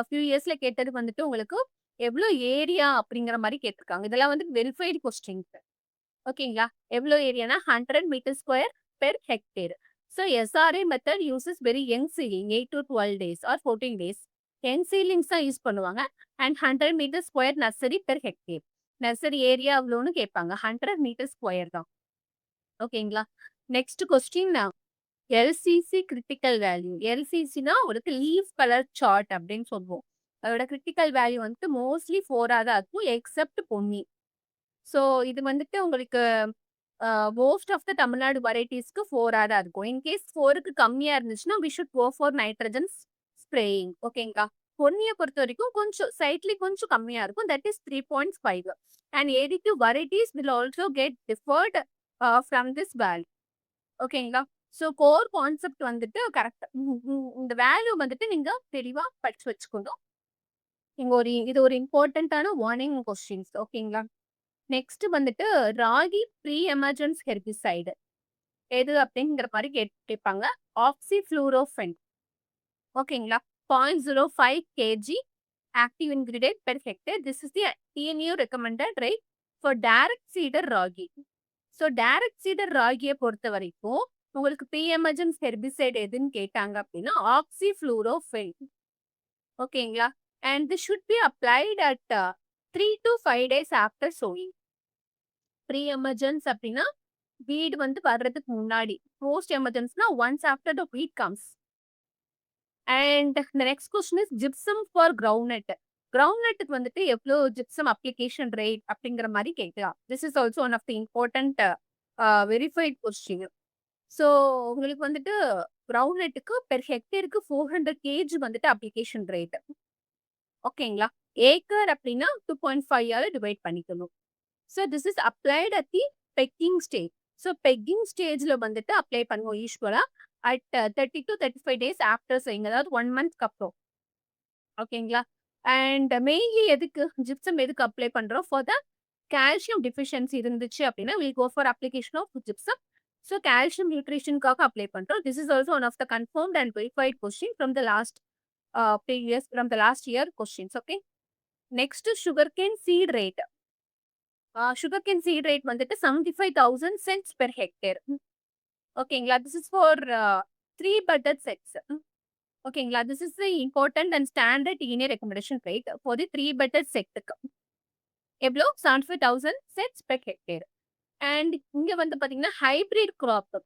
ஃபியூ இயர்ஸ்ல கேட்டது வந்துட்டு உங்களுக்கு எவ்ளோ ஏரியா அப்படிங்கிற மாரி கேட்டிருக்காங்க. இதெல்லாம் வந்து வெரிஃபைடு கொஸ்டின்ஸ். ஓகேங்களா. எவ்ளோ ஏரியானா 100 metre square per hectare. So SRA method uses very young seedling 8 to 12 days or 14 days. Young seedlings தான் யூஸ் பண்ணுவாங்க. And 100 metre square nursery per hectare. Nursery area எவ்வளோன்னு கேட்பாங்க. 100 மீட்டர் ஸ்கொயர் தான். ஓகேங்களா. Next question LCC critical value. எல்சிசினா உங்களுக்கு leaf colour chart அப்படின்னு சொல்லுவோம். அதோட கிரிட்டிக்கல் வேல்யூ வந்துட்டு மோஸ்ட்லி 4ஆ தான் இருக்கும் எக்ஸப்ட் பொன்னி. ஸோ இது வந்துட்டு உங்களுக்கு மோஸ்ட் ஆஃப் த தமிழ்நாடு வெரைட்டீஸ்க்கு 4ஆ தான் இருக்கும். இன்கேஸ் 4க்கு கம்மியா இருந்துச்சுன்னா, we should go for nitrogen spraying. ஓகேங்களா. பொன்னிய பொறுத்தவரைக்கும் கொஞ்சம் ஸ்லைட்லி கொஞ்சம் கம்மியா இருக்கும். That is 3.5. And additive varieties will also get differed from this value. ஓகேங்களா. ஸோ கோர் கான்செப்ட் வந்துட்டு கரெக்ட். இந்த வேல்யூ வந்துட்டு நீங்க தெளிவா படிச்சு வச்சுக்கணும். இது ஒரு இம்பார்ட்டன்ட்டான வார்னிங் கொஸ்டின்ஸ். ஓகேங்களா. நெக்ஸ்ட் வந்துட்டு ராகி ப்ரீ எமர்ஜென்ஸ் ஹெர்பிசைடு எது அப்படிங்கிற மாதிரி கேட்பாங்க. ஆக்சிஃப்ளூரோஃபென். ஓகேங்களா. 0.05 kg active ingredient per hectare. This is the TNU recommended rate for direct seeder ragi. So direct சீடர் ராகியை பொறுத்த வரைக்கும் உங்களுக்கு ப்ரீ எமர்ஜென்ஸ் ஹெர்பிசைடு எதுன்னு கேட்டாங்க அப்படின்னா ஆக்சிஃப்ளூரோஃபென். ஓகேங்களா. And this should be applied at 3 to 5 days after sowing. Pre emergence அப்படின்னா weed வந்து வர்றதுக்கு முன்னாடி. போஸ்ட் எமர்ஜென்ஸ்னா once after the weed comes. And the next question is gypsum for groundnut. கிரவுண்ட்நட்டுக்கு வந்துட்டு எவ்வளோ ஜிப்சம் அப்ளிகேஷன் ரேட் அப்படிங்கிற மாதிரி கேட்கலாம். This is also one of the important verified question. So உங்களுக்கு வந்துட்டு கிரவுண்ட்நட்டுக்கு பெர் ஹெக்டேருக்கு 400 kg வந்துட்டு அப்ளிகேஷன் ரேட். ஓகேங்களா. ஏக்கர் அப்படின்னா 2.5 டிவைட் பண்ணிக்கணும். So this is applied at the pegging stage. So pegging ஸ்டேஜ்ல வந்துட்டு அப்ளை பண்ணுவோம் யூஸ்வலா at 30 to 35 days after sowing. அதாவது 1 மந்த்க்கு அப்புறம். ஓகேங்களா. அண்ட் மெயின்லி எதுக்கு ஜிப்சம் எதுக்கு அப்ளை பண்றோம் ஃபார் த கால்சியம் டிஃபிஷியன்சி இருந்துச்சு அப்படின்னா will go for application of gypsum. So calcium நியூட்ரிஷனுக்காக அப்ளை பண்றோம். This is also one of the confirmed and verified question from the last year questions. Okay. Next sugarcane seed rate. Sugarcane seed rate வந்துட்டு 75,000 cents per hectare. ஓகேங்களா. This is for 3 budded sets. ஓகேங்களா. This is the important and standard TNA recommendation rate for the 3 budded செட்டுக்கு. எவ்வளோ 75,000 cents per hectare. And இங்க வந்து பாத்தீங்கன்னா hybrid graph.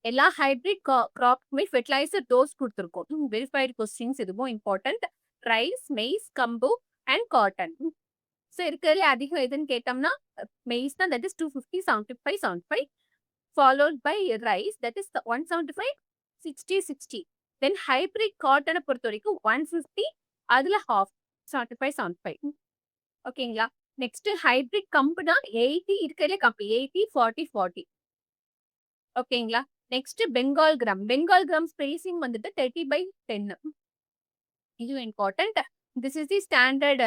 எல்லா hybrid கிராப்க்குமே fertiliser dose கொடுத்துருக்கோம். வெரிஃபைடு கொஸ்டின்ஸ் இதுவும் இம்பார்ட்டன்ட். ரைஸ், மெய்ஸ், கம்பு அண்ட் காட்டன். ஸோ இருக்கிறதுல அதிகம் எதுன்னு கேட்டோம்னா மெய்ஸ் தான். That is 250, 75, 75. followed by rice, that is the 175, 60, 60. Then hybrid cotton பொறுத்த வரைக்கும் 150, அதுல half 75, 75. ஓகேங்களா. நெக்ஸ்ட் ஹைபிரிட் கம்புனா 80 இருக்கிறதுல கம்பு 80, 40, 40. ஓகேங்களா. Next Bengal gram. Bengal gram spacing வந்துட்டு 30 by 10. இது important. This is the standard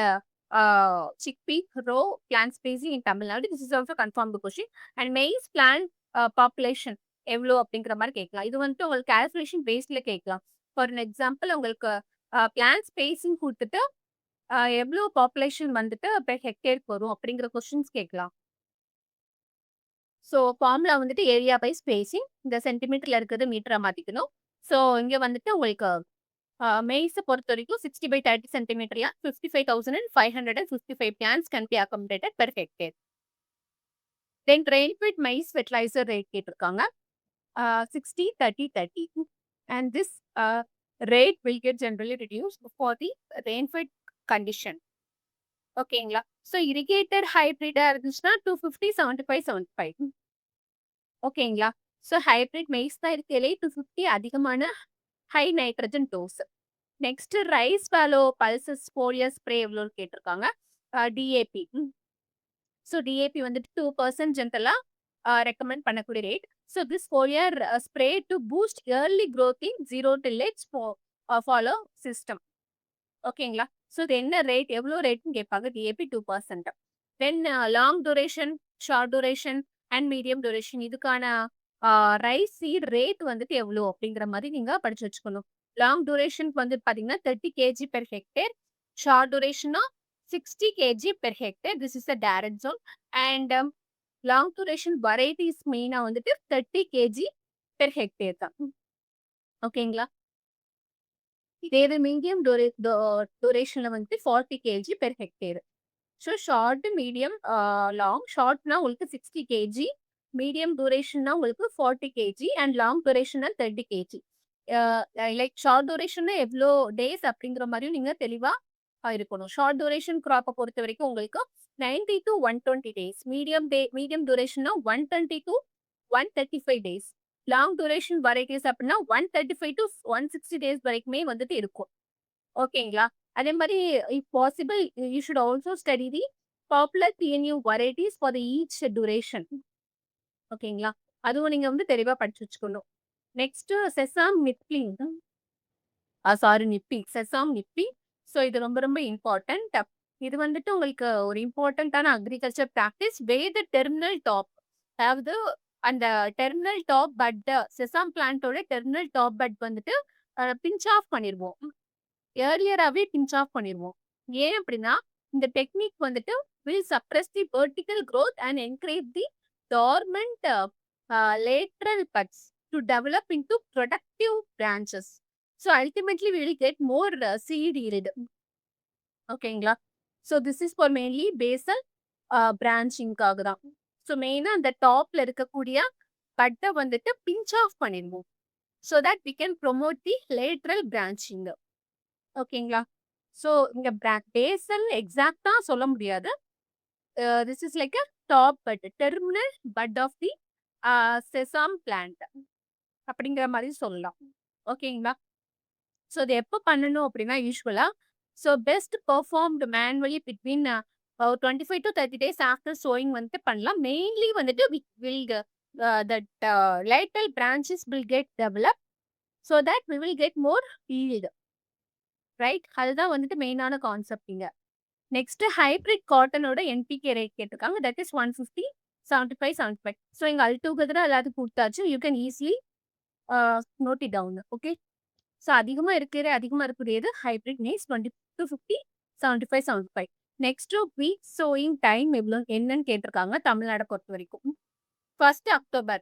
chickpea row plant spacing in Tamil Nadu. This is also confirmed question. And maize plant population எவ்வளோ அப்படிங்கிற மாதிரி கேட்கலாம். இது வந்துட்டு உங்களுக்கு கால்குலேஷன் பேஸ்ல கேட்கலாம். ஃபார் அன் எக்ஸாம்பிள் உங்களுக்கு பிளான் ஸ்பேசிங் கொடுத்துட்டு எவ்வளோ பாப்புலேஷன் வந்துட்டு பெர் ஹெக்டேருக்கு வரும் அப்படிங்கிற கொஸ்டின்ஸ் கேட்கலாம். ஸோ ஃபார்முலா வந்துட்டு ஏரியா பை ஸ்பேசிங் இந்த சென்டிமீட்டர்ல இருக்கிறது மீட்டரா மாத்திக்கணும். ஸோ இங்க வந்துட்டு உங்களுக்கு மெய்ஸை பொறுத்த வரைக்கும் 60 by 30 centimetre 55,555 plants can be accommodated per hectare. Then rainfed maize fertiliser rate கேட்டிருக்காங்க. 60, 30, 30. And this rate will get generally reduced for the rainfed condition. ஓகேங்களா? ஸோ இரிகேட்டட் ஹைப்ரிட்டா இருந்துச்சுன்னா 250, 75, 75. ஓகேங்களா? ஸோ ஹைப்ரிட் மெய்ஸ் தான் இருக்கறதுலே 250 அதிகமான high nitrogen dose. Next rice follow pulses folio spray எவ்வளோன்னு கேட்டிருக்காங்க. DAP. So DAP வந்துட்டு 2% ஜென்ரலா ரெக்கமெண்ட் பண்ணக்கூடிய rate. So this folio spray to boost early growth in 0 till its follow system. ஓகேங்களா? ஸோ இது என்ன ரேட் எவ்வளோ ரேட்னு கேட்பாங்க. DAP 2%. Then long duration, short duration and medium duration இதுக்கான ரைஸ் சீட் ரேட் வந்துட்டு எவ்வளோ அப்படிங்கிற மாதிரி நீங்க படிச்சு வச்சுக்கணும். லாங் டூரேஷனுக்கு வந்து பார்த்தீங்கன்னா 30 kg per hectare. ஷார்ட் டூரேஷன்னா 60 kg per hectare. This is a டேரட் zone. And long duration varieties மெயினா வந்துட்டு 30 kg per hectare தான். ஓகேங்களா? இதே இது மீடியம் டூரேஷன்ல வந்துட்டு 40 kg per hectare. So short, medium, long. ஷார்ட்னா உங்களுக்கு 60 kg, மீடியம் டூரேஷன்னா உங்களுக்கு 40 kg அண்ட் லாங் டூரேஷன்னா 30 kg. லைக் ஷார்ட் டூரேஷன்னா எவ்வளோ டேஸ் அப்படிங்கிற மாதிரியும் நீங்க தெளிவா இருக்கணும். ஷார்ட் டூரேஷன் கிராப்பை பொறுத்த வரைக்கும் உங்களுக்கு 90 to 120 days. மீடியம் டூரேஷன்னா 120 to 135 days. Long duration varieties அப்படின்னா 135 to 160 days வரைக்குமே வந்துட்டு இருக்கும். ஓகேங்களா? அதே மாதிரி if possible you should also study the popular TNU varieties for the each duration. ஓகேங்களா? அதுவும் நீங்க வந்து தெளிவா படிச்சு வச்சுக்கணும். Next sesame nipping. நிப்பி. செசாம் நிப்பி. ஸோ இது ரொம்ப ரொம்ப இம்பார்ட்டன்ட். இது வந்துட்டு உங்களுக்கு ஒரு இம்பார்ட்டன்டான agriculture practice. Where the terminal top, அதாவது அந்த டெர்மினல் டாப் பட், செசாம் பிளான்ட்டோட டெர்மினல் டாப் பட் வந்துட்டு பிஞ்ச் ஆஃப் பண்ணிடுவோம். ஏர்லியராகவே பிஞ்ச் ஆஃப் பண்ணிடுவோம். ஏன் அப்படின்னா இந்த டெக்னிக் வந்துட்டு will suppress the vertical growth and encourage the dormant lateral buds to develop into productive branches. So ultimately we will get more seed yield. ஓகேங்களா? So this is for mainly basal பிரான்ச்சிங்காக தான். So மெயினாக அந்த டாப்ல இருக்கக்கூடிய பட்டை வந்துட்டு pinch off பண்ணிடுவோம். So that we can promote the lateral branching. ஓகேங்களா? ஸோ இங்க பேசல் எக்ஸாக்டா சொல்ல முடியாது. This is like a top bud, terminal but of the sesame plant அப்படிங்கிற மாதிரி சொல்லலாம். ஓகேங்களா? ஸோ இது எப்போ பண்ணணும் அப்படின்னா யூஸ்வலா so best performed manually between 25 to 30 days after sowing வந்துட்டு பண்ணலாம். மெயின்லி வந்துட்டு will that lateral branches will get develop so that we will get more yield. Right? அதுதான் வந்துட்டு மெயினான கான்செப்ட் இங்க. நெக்ஸ்ட் ஹைபிரிட் காட்டனோட என்பிகே ரேட் கேட்டிருக்காங்க. That is 150, 75, 75. ஸோ இங்க அல்டுகெதரா எல்லாத்துக்கும் கொடுத்தாச்சு. You can easily note it down. Okay. So அதிகமாக இருக்கக்கூடியது hybrid maize 20 to 50, 75, 75. Next week sowing time எவ்வளோ என்னன்னு கேட்டிருக்காங்க தமிழ்நாடை பொறுத்த வரைக்கும். 1st October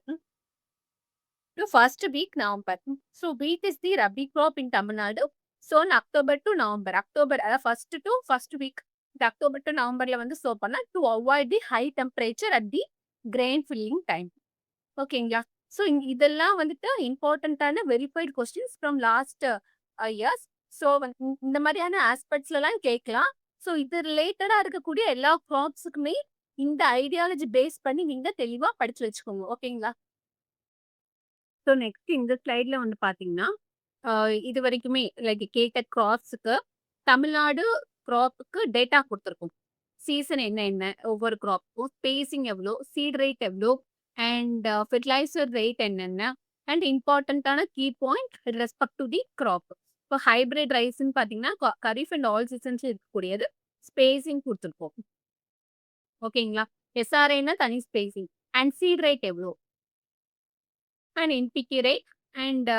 to 1st week November. So wheat is the rabi crop in Tamil Nadu. So October to November, October அதாவது first to first week இந்த October to நவம்பர்ல வந்து so பண்ணா to avoid the high temperature at the grain filling time. ஓகேங்களா? So இதெல்லாம் வந்துட்டு இம்பார்ட்டண்ட்டான verified questions from last years. So இந்த மாதிரியான ஆஸ்பெக்ட்ஸ்லாம் கேட்கலாம். ஸோ இது ரிலேட்டடாக இருக்கக்கூடிய எல்லா க்ராப்ஸுக்குமே இந்த ஐடியாலஜி பேஸ் பண்ணி நீங்க தெளிவாக படிச்சு வச்சுக்கோங்க. ஓகேங்களா? ஸோ நெக்ஸ்ட் இந்த ஸ்லைட்ல வந்து பார்த்தீங்கன்னா இது வரைக்குமே லைக் கேட்ட கிராப்ஸுக்கு தமிழ்நாடு கிராப்புக்கு டேட்டா கொடுத்துருக்கோம். சீசன் என்ன ஒவ்வொரு கிராப்புக்கும், ஸ்பேசிங் எவ்வளோ, சீட் ரேட் எவ்வளோ, அண்ட் ஃபெர்டிலைசர் ரேட் என்னென்ன, அண்ட் இம்பார்ட்டண்ட்டான key point respect to the crop. இப்போ ஹைபிரிட் ரைஸ்ன்னு பார்த்தீங்கன்னா கரீஃப் அண்ட் ஆல் சீசன்ஸ் இருக்கக்கூடியது ஸ்பேசிங் கொடுத்துருக்கோம். ஓகேங்களா? எஸ்ஆர்ஐனா தனி ஸ்பேசிங் அண்ட் சீட் ரேட் எவ்வளோ and NPK rate and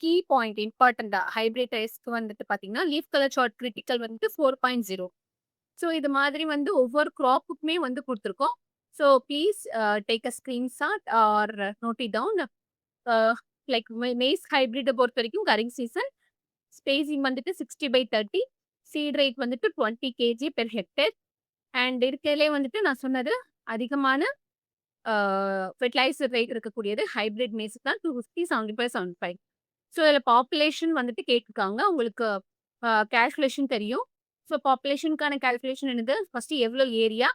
key point இம்பார்ட்டண்டா ஹைபிரிட் ரைஸ்க்கு வந்துட்டு பார்த்தீங்கன்னா லீஃப் கலர் சார்ட் கிரிட்டிக்கல் வந்துட்டு 4.0. ஸோ இது மாதிரி வந்து ஒவ்வொரு க்ராப்புக்குமே வந்து கொடுத்துருக்கோம். So please take a screenshot or note it down. Like maize ஹைபிரிட்டை பொறுத்த வரைக்கும் கரிங் சீசன் ஸ்பேசிங் வந்துட்டு 60/30, சீட் ரேட் வந்துட்டு 20 kg per hectare. அண்ட் இருக்கிறதுலே வந்துட்டு நான் சொன்னது அதிகமான ஃபெர்டிலைசர் ரேட் இருக்கக்கூடியது ஹைபிரிட் மேஸ்க்கு தான் 250, 75, 75. ஸோ இதில பாப்புலேஷன் வந்துட்டு கேட்டுருக்காங்க. உங்களுக்கு கால்குலேஷன் தெரியும். ஸோ பாப்புலேஷனுக்கான கால்குலேஷன் என்னது? ஃபர்ஸ்ட்டு எவ்வளோ area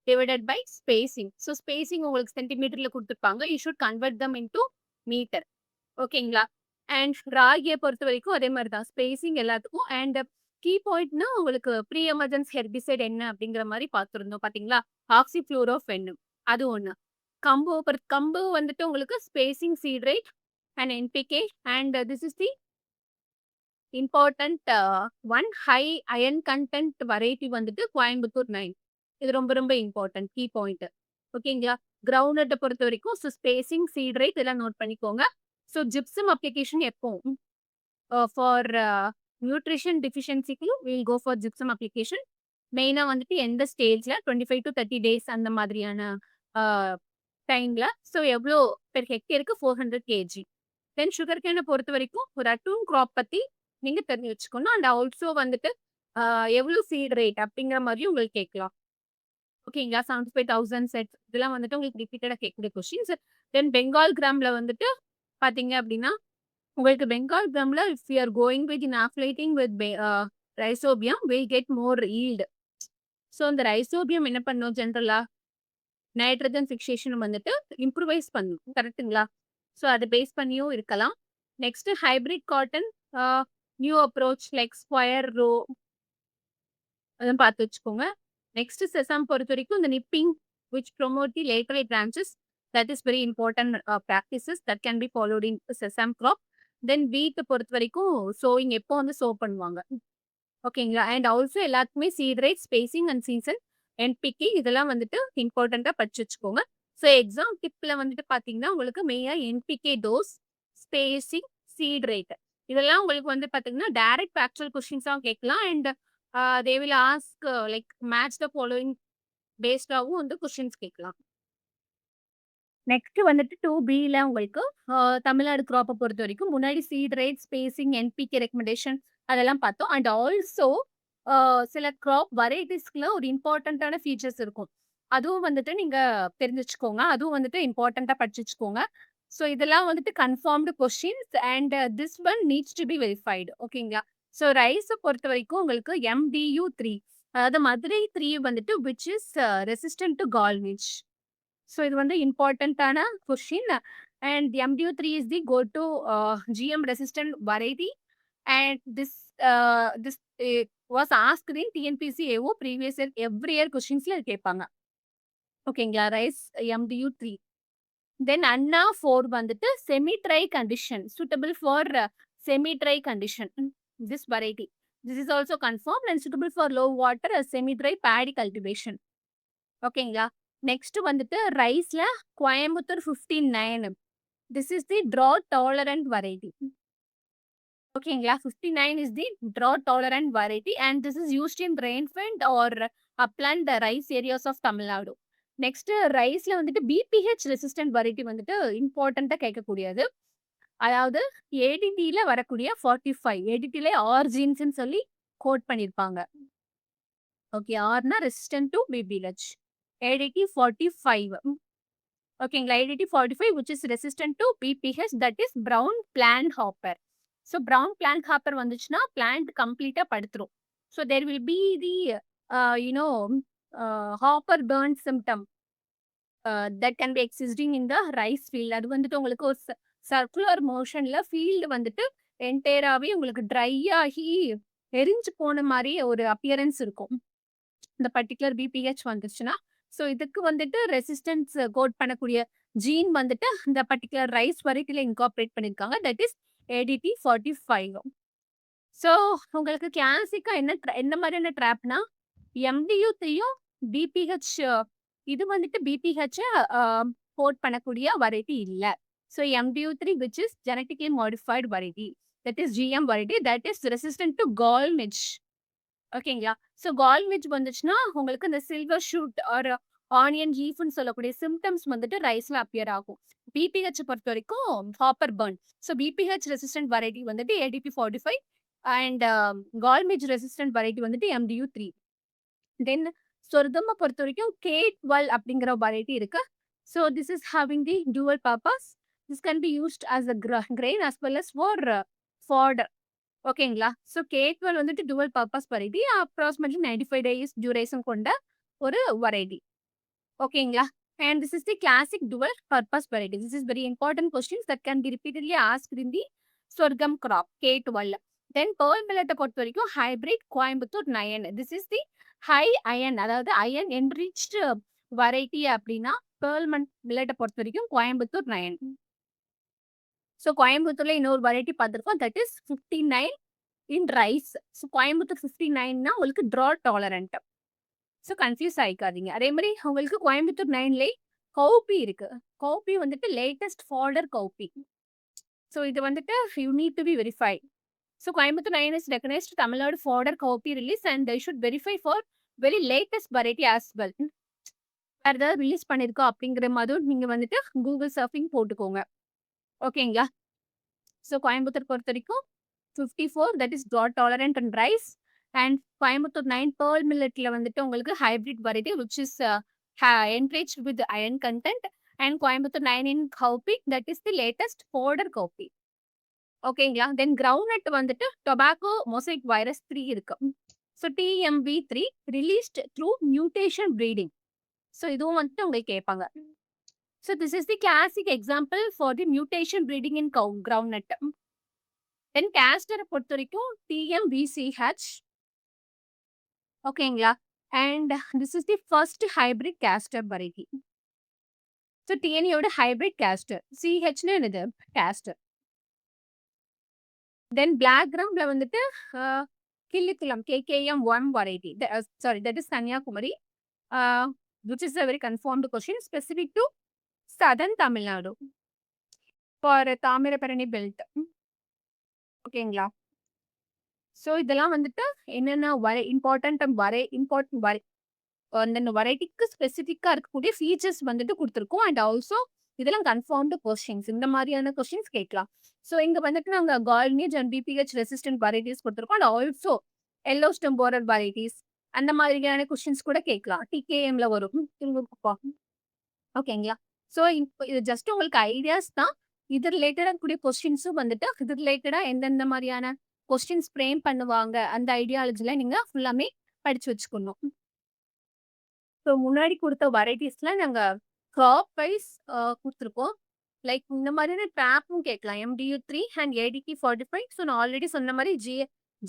divided by spacing. So spacing உங்களுக்கு சென்டிமீட்டர்ல குடுத்துருப்பாங்க. You should convert them into metre. ஓகேங்களா? அண்ட் ராகிய பொறுத்தவரைக்கும் அதே மாரி தான். ஸ்பேசிங் எல்லாத்துக்கும் அண்ட் கீ பாயிண்ட்னா உங்களுக்கு ப்ரீ எமர்ஜென்ஸ் ஹெர்பிசைட் என்ன அப்படிங்கிற மாரி பார்த்துருந்தோம் பார்த்தீங்களா? ஆக்ஸிஃப்ளோரோஃபென்னம் அது ஒண்ணு. கம்பு வந்துட்டு உங்களுக்கு spacing seed rate and NPK and this is the important one high iron content variety வந்துட்டு கோயம்புத்தூர் 9. இது ரொம்ப ரொம்ப இம்பார்ட்டன்ட் கீ பாயிண்ட். ஓகேங்களா? கிரவுண்ட் நட்ட பொறுத்தவரைக்கும் ஸ்பேசிங், சீட் ரேட் இதெல்லாம் நோட் பண்ணிக்கோங்க. ஸோ ஜிப்சம் அப்ளிகேஷன் எப்போ? ஃபார் நியூட்ரிஷன் டெஃபிஷியன்சிக்கு will go for gypsum application. மெயினா வந்துட்டு எந்த ஸ்டேஜ்ல 25 to 30 டேஸ் அந்த மாதிரியான டைம்ல. ஸோ எவ்வளோ பெர் ஹெக்டேருக்கு 400 கேஜி. தென் சுகர் கேன பொறுத்தவரைக்கும் ஒரு அட்டூன் கிராப் பத்தி நீங்க தெரிஞ்சு வச்சுக்கணும். அண்ட் ஆல்சோ வந்துட்டு எவ்வளோ சீட் ரேட் அப்படிங்கிற மாரியும் உங்களுக்கு கேட்கலாம். ஓகேங்களா? 75,000 செட்ஸ் இதெல்லாம் வந்துட்டு உங்களுக்கு ரிப்பீட்டடா கேட்கக்கூடிய கொஸ்டின்ஸ். தென் பெங்கால் கிராம்ல வந்துட்டு பார்த்தீங்க அப்படின்னா, உங்களுக்கு பெங்கால் கிராம்ல if you are going with inoculating with rhizobium will get more yield. So இந்த ரைசோபியம் என்ன பண்ணும் ஜென்ரலா? நைட்ரஜன் ஃபிக்சேஷன் வந்துட்டு இம்ப்ரூவைஸ் பண்ணும். கரெக்ட்டுங்களா? ஸோ அத பேஸ் பண்ணியும் இருக்கலாம். Next hybrid cotton new approach like square row அதெல்லாம் பார்த்து வச்சுக்கோங்க. நெக்ஸ்ட் செசாம் பொறுத்தவரைக்கும் இந்த nipping which promote the lateral branches that is very important practices that can be followed in sesame crop. Then wheat பொறுத்தவரைக்கும் sowing எப்போ வந்து sow பண்ணுவாங்க. ஓகேங்களா? அண்ட் ஆல்சோ எல்லாத்துக்குமே seed rate, spacing and season, NPK இதெல்லாம் வந்துட்டு இம்பார்ட்டன்ட்டா படிச்சு வச்சுக்கோங்க. ஸோ எக்ஸாம் டிப்ல வந்துட்டு பார்த்தீங்கன்னா, உங்களுக்கு மெயினா NPK dose, spacing, seed rate இதெல்லாம் உங்களுக்கு வந்து பார்த்தீங்கன்னா, டைரக்ட் ஃபேக்சுவல் கொஸ்டின்ஸா கேட்கலாம். And they will ask like match the following பேஸ்டாவும் வந்து கொஸ்டின்ஸ் கேட்கலாம். நெக்ஸ்ட் வந்துட்டு 2பில உங்களுக்கு தமிழ்நாடு கிராப்ப பொறுத்தவரைக்கும் முன்னாடி seed rate, spacing, NPK recommendation அதெல்லாம் பார்த்தோம். அண்ட் ஆல்சோ சில கிராப் வெரைட்டிஸ்க்குள்ள ஒரு இம்பார்ட்டன்ட்டான ஃபீச்சர்ஸ் இருக்கும். அதுவும் வந்துட்டு நீங்க தெரிஞ்சு வச்சுக்கோங்க. அதுவும் வந்துட்டு இம்பார்ட்டன்ட்டா படிச்சு வச்சுக்கோங்க. ஸோ இதெல்லாம் வந்துட்டு confirmed questions and this one needs to be verified. ஓகேங்களா? ஸோ ரைஸ பொறுத்தவரைக்கும் உங்களுக்கு MDU3 அதாவது மதுரை 3 வந்துட்டு which is resistant to gall midge. So இது வந்து இம்பார்ட்டன்ட்டான question. And MDU3 is the go to GM resistant variety. And this was asked in TNPSC AO previous year every year கொஸ்டின்ஸ்ல கேட்பாங்க. ஓகேங்களா? Rice MDU3. தென் அண்ணா 4 வந்துட்டு semi dry condition suitable for semi dry condition. This variety this is also confirm and suitable for low water semi dry paddy cultivation. ஓகேங்களா? Next வந்துட்டு ரைஸ்ல Coimbatore 59. This is the drought tolerant variety. ஓகேங்களா? 59 is the drought tolerant variety and this is used in rainfed or upland rice areas of Tamil Nadu. Next ரைஸ்ல வந்துட்டு BPH resistant variety வந்துட்டு இம்பார்ட்டன்ட்டா கேட்கக்கூடியது. அதாவது ஏடிடில வரக்கூடிய 45 ஏடிடில ஆர்ஜின்ஸ்ன்னு சொல்லி கோட் பண்ணியிருப்பாங்க. ஓகே, ஆர்னா ரெசிஸ்டன்ட் டு பிபிஹெச். ஏடிடி 45. ஓகேங்களா? ADT 45 which is resistant to BPH that is brown plant hopper. So brown plant hopper வந்துச்சுன்னா பிளான்ட் கம்ப்ளீட்டாக படுத்துரும். So there will be the you know hopper burn symptom that can be existing in the rice field. அது வந்துட்டு உங்களுக்கு ஒரு circular மோஷன்ல field வந்துட்டு என்டையராகவே உங்களுக்கு try ஆகி எரிஞ்சு போன மாதிரி ஒரு அப்பியரன்ஸ் இருக்கும் இந்த பர்டிகுலர் பிபிஹெச் வந்துச்சுன்னா. ஸோ இதுக்கு வந்துட்டு ரெசிஸ்டன்ஸ் கோட் பண்ணக்கூடிய ஜீன் வந்துட்டு இந்த பர்டிகுலர் ரைஸ் வெரைட்டில இன்கார்பரேட் பண்ணியிருக்காங்க. That is ADT 45. ஸோ உங்களுக்கு கிளாசிக்கா என்ன மாதிரியான ட்ராப்னா MDU3யும் பிபிஹெச் இது வந்துட்டு பிபிஹெச் கோட் பண்ணக்கூடிய வெரைட்டி இல்லை. So MDU3 which is genetically modified variety that is GM variety that is resistant to gall midge. ஓகேங்களா? ஸோ கால் மிச் வந்துச்சுன்னா உங்களுக்கு இந்த சில்வர் ஷூட் ஆர் ஆனியன் லீஃப்னு சொல்லக்கூடிய சிம்டம்ஸ் வந்துட்டு ரைஸ்ல அப்பியர் ஆகும். பிபிஹெச் பொறுத்த வரைக்கும் hopper burn. So BPH resistant variety வந்துட்டு ADP 45 and gall midge resistant variety வந்துட்டு MDU3. தென் சொர்தமை பொறுத்த வரைக்கும் K12 அப்படிங்கிற வெரைட்டி இருக்கு. So this is having the dual purpose. This can be used as a grain as well as for fodder. ஓகேங்களா? So K12 வந்துட்டு dual purpose variety. Approximately 95 days duration கொண்ட ஒரு variety. ஓகேங்களா? And this is the classic dual purpose variety. This is very important questions that can be repeatedly asked in the sorghum crop K12. Then pearl millet பொறுத்த வரைக்கும் hybrid Coimbatore 9. This is the high iron, அதாவது iron enriched variety அப்படின்னா pearl millet பொறுத்த வரைக்கும் Coimbatore 9. So கோயம்புத்தூர்ல இன்னொரு variety பார்த்திருக்கோம். That is 59 in rice. So Coimbatore 59னா உங்களுக்கு drought tolerant. ஸோ கன்ஃபியூஸ் ஆயிக்காதீங்க. அதே மாதிரி உங்களுக்கு கோயம்புத்தூர் 9லே கௌபி இருக்கு. கௌபி வந்துட்டு லேட்டஸ்ட் ஃபாடர் கௌபி. ஸோ இது வந்துட்டு you need to be verify. So Coimbatore 9 is recognised Tamil Nadu fodder cowpea release and they should verify for very latest variety as well. வேற ஏதாவது ரிலீஸ் பண்ணியிருக்கா அப்படிங்கிற மாதிரி நீங்க வந்துட்டு கூகுள் சர்ஃபிங் போட்டுக்கோங்க. ஓகேங்களா? ஸோ கோயம்புத்தூர் பொறுத்த வரைக்கும் 54 that is drought tolerant and rice. And Coimbatore 9 pearl milletல வந்துட்டு உங்களுக்கு hybrid variety which is enriched with iron content. And Coimbatore 9 in cowpea that is the latest fodder cowpea. ஓகேங்களா? தென் groundnut வந்துட்டு tobacco mosaic virus 3 இருக்கு. So TMV3 released through mutation breeding. So இதுவும் வந்துட்டு உங்களுக்கு கேட்பாங்க. So this is the classic example for the mutation breeding in groundnut. Then castor பொறுத்த வரைக்கும் TMVCH. ஓகேங்களா? And this is the first hybrid castor variety. So டிஎன்ஏயோட hybrid castor. சிஹெச்னு என்னது? கேஸ்டர். தென் பிளாக் கிரவுண்ட்ல வந்துட்டு Killikulam KKM1 variety. Sorry, that is Kanyakumari, which is a very confirmed question specific to southern Tamil Nadu for Thamirabarani belt. ஓகேங்களா? So இதெல்லாம் வந்துட்டு என்னென்ன important அந்த வெரைட்டிக்கு ஸ்பெசிஃபிக்காக இருக்கக்கூடிய ஃபீச்சர்ஸ் வந்துட்டு கொடுத்துருக்கோம். அண்ட் ஆல்சோ இதெல்லாம் கன்ஃபார்ம்டு கொஸ்டின்ஸ். இந்த மாதிரியான கொஸ்டின்ஸ் கேட்கலாம். ஸோ இங்கே வந்துட்டு நாங்கள் கால்னேஜ் அண்ட் பிபிஹெச் ரெசிஸ்டன்ட் வெரைட்டிஸ் கொடுத்துருக்கோம். And also yellow stem borer varieties அந்த மாதிரியான கொஸ்டின்ஸ் கூட கேட்கலாம். டிகேஎம்ல வரும். ஓகேங்களா? ஸோ இப்போ இது ஜஸ்ட் உங்களுக்கு ஐடியாஸ் தான். இது ரிலேட்டடாக கூடிய கொஸ்டின்ஸும் வந்துட்டு இது ரிலேட்டடாக எந்தெந்த மாதிரியான கொஸ்டின்ஸ் ஃப்ரேம் பண்ணுவாங்க அந்த ஐடியாலஜில நீங்க ஃபுல்லாமே படிச்சு வச்சுக்கணும். ஸோ முன்னாடி கொடுத்த வெரைட்டிஸ்ல நாங்க கிராப் வைஸ் கொடுத்துருக்கோம். லைக் இந்த மாதிரியான ட்ராப்பும் கேட்கலாம். MDU3 and ADT45. ஸோ நான் ஆல்ரெடி சொன்ன மாதிரி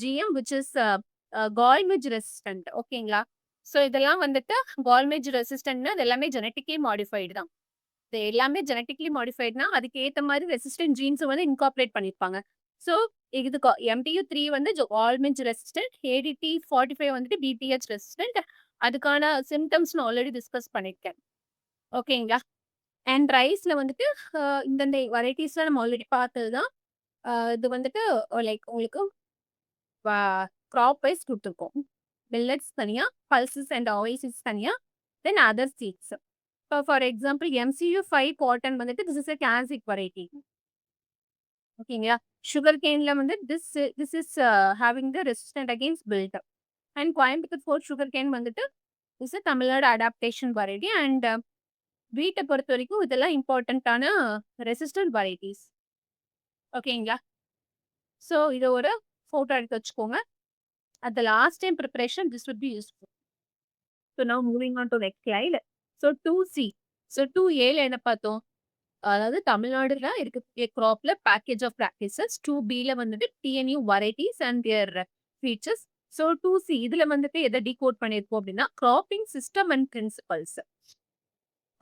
GM விச் இஸ் கால்மேஜ் ரெசிஸ்டன்ட். ஓகேங்களா? ஸோ இதெல்லாம் வந்துட்டு கால்மேஜ் ரெசிஸ்டன்ட்னா அது எல்லாமே ஜெனட்டிக்கலி மாடிஃபைடு தான். இது எல்லாமே ஜெனட்டிக்கலி மாடிஃபைட்னா அதுக்கு ஏற்ற மாதிரி ரெசிஸ்டன்ட் ஜீன்ஸை வந்து இன்கார்பரேட் பண்ணியிருப்பாங்க. ஸோ இது MDU3 வந்து ஆல்மேஜ் ரெசிஸ்டன்ட், ADT45 வந்துட்டு BPH ரெசிஸ்டன்ட். அதுக்கான சிம்டம்ஸ் நான் ஆல்ரெடி டிஸ்கஸ் பண்ணியிருக்கேன். ஓகேங்களா? அண்ட் ரைஸ்ல வந்துட்டு இந்தந்த வெரைட்டிஸ்லாம் நம்ம ஆல்ரெடி பார்த்தது தான். இது வந்துட்டு லைக் உங்களுக்கு கிராப் வைஸ் கொடுத்துருக்கோம். மில்லட்ஸ் தனியா, பல்சஸ் அண்ட் ஓய்சிஸ் தனியா, தென் அதர் சீட்ஸ். இப்போ ஃபார் எக்ஸாம்பிள் MCU5 காட்டன் வந்துட்டு this is a classic variety. ஓகேங்களா? சுகர் கேன்ல வந்து this is having the resistant against wilt. And Coimbatore 4 sugar cane வந்துட்டு is Tamil Nadu adaptation variety. And வீட்டை பொறுத்த வரைக்கும் இதெல்லாம் இம்பார்ட்டண்ட்டான ரெசிஸ்டன்ட் வெரைட்டிஸ். ஓகேங்களா? ஸோ இதை ஒரு ஃபோட்டோ எடுத்து வச்சுக்கோங்க. At the last time preparation this would be useful. So now moving on to next slide. So 2C. So 2Aல என்ன பார்த்தோம்? அதாவது தமிழ்நாடுல இருக்கக்கூடிய கிராப்ல பேக்கேஜ் ஆஃப் ப்ராக்டிசஸ். 2Bல வந்துட்டு TNU varieties and their features. So 2C இதுல வந்துட்டு எதை டீகோட் பண்ணியிருக்கோம் அப்படின்னா கிராப்பிங் சிஸ்டம் அண்ட் பிரின்சிபல்ஸ்.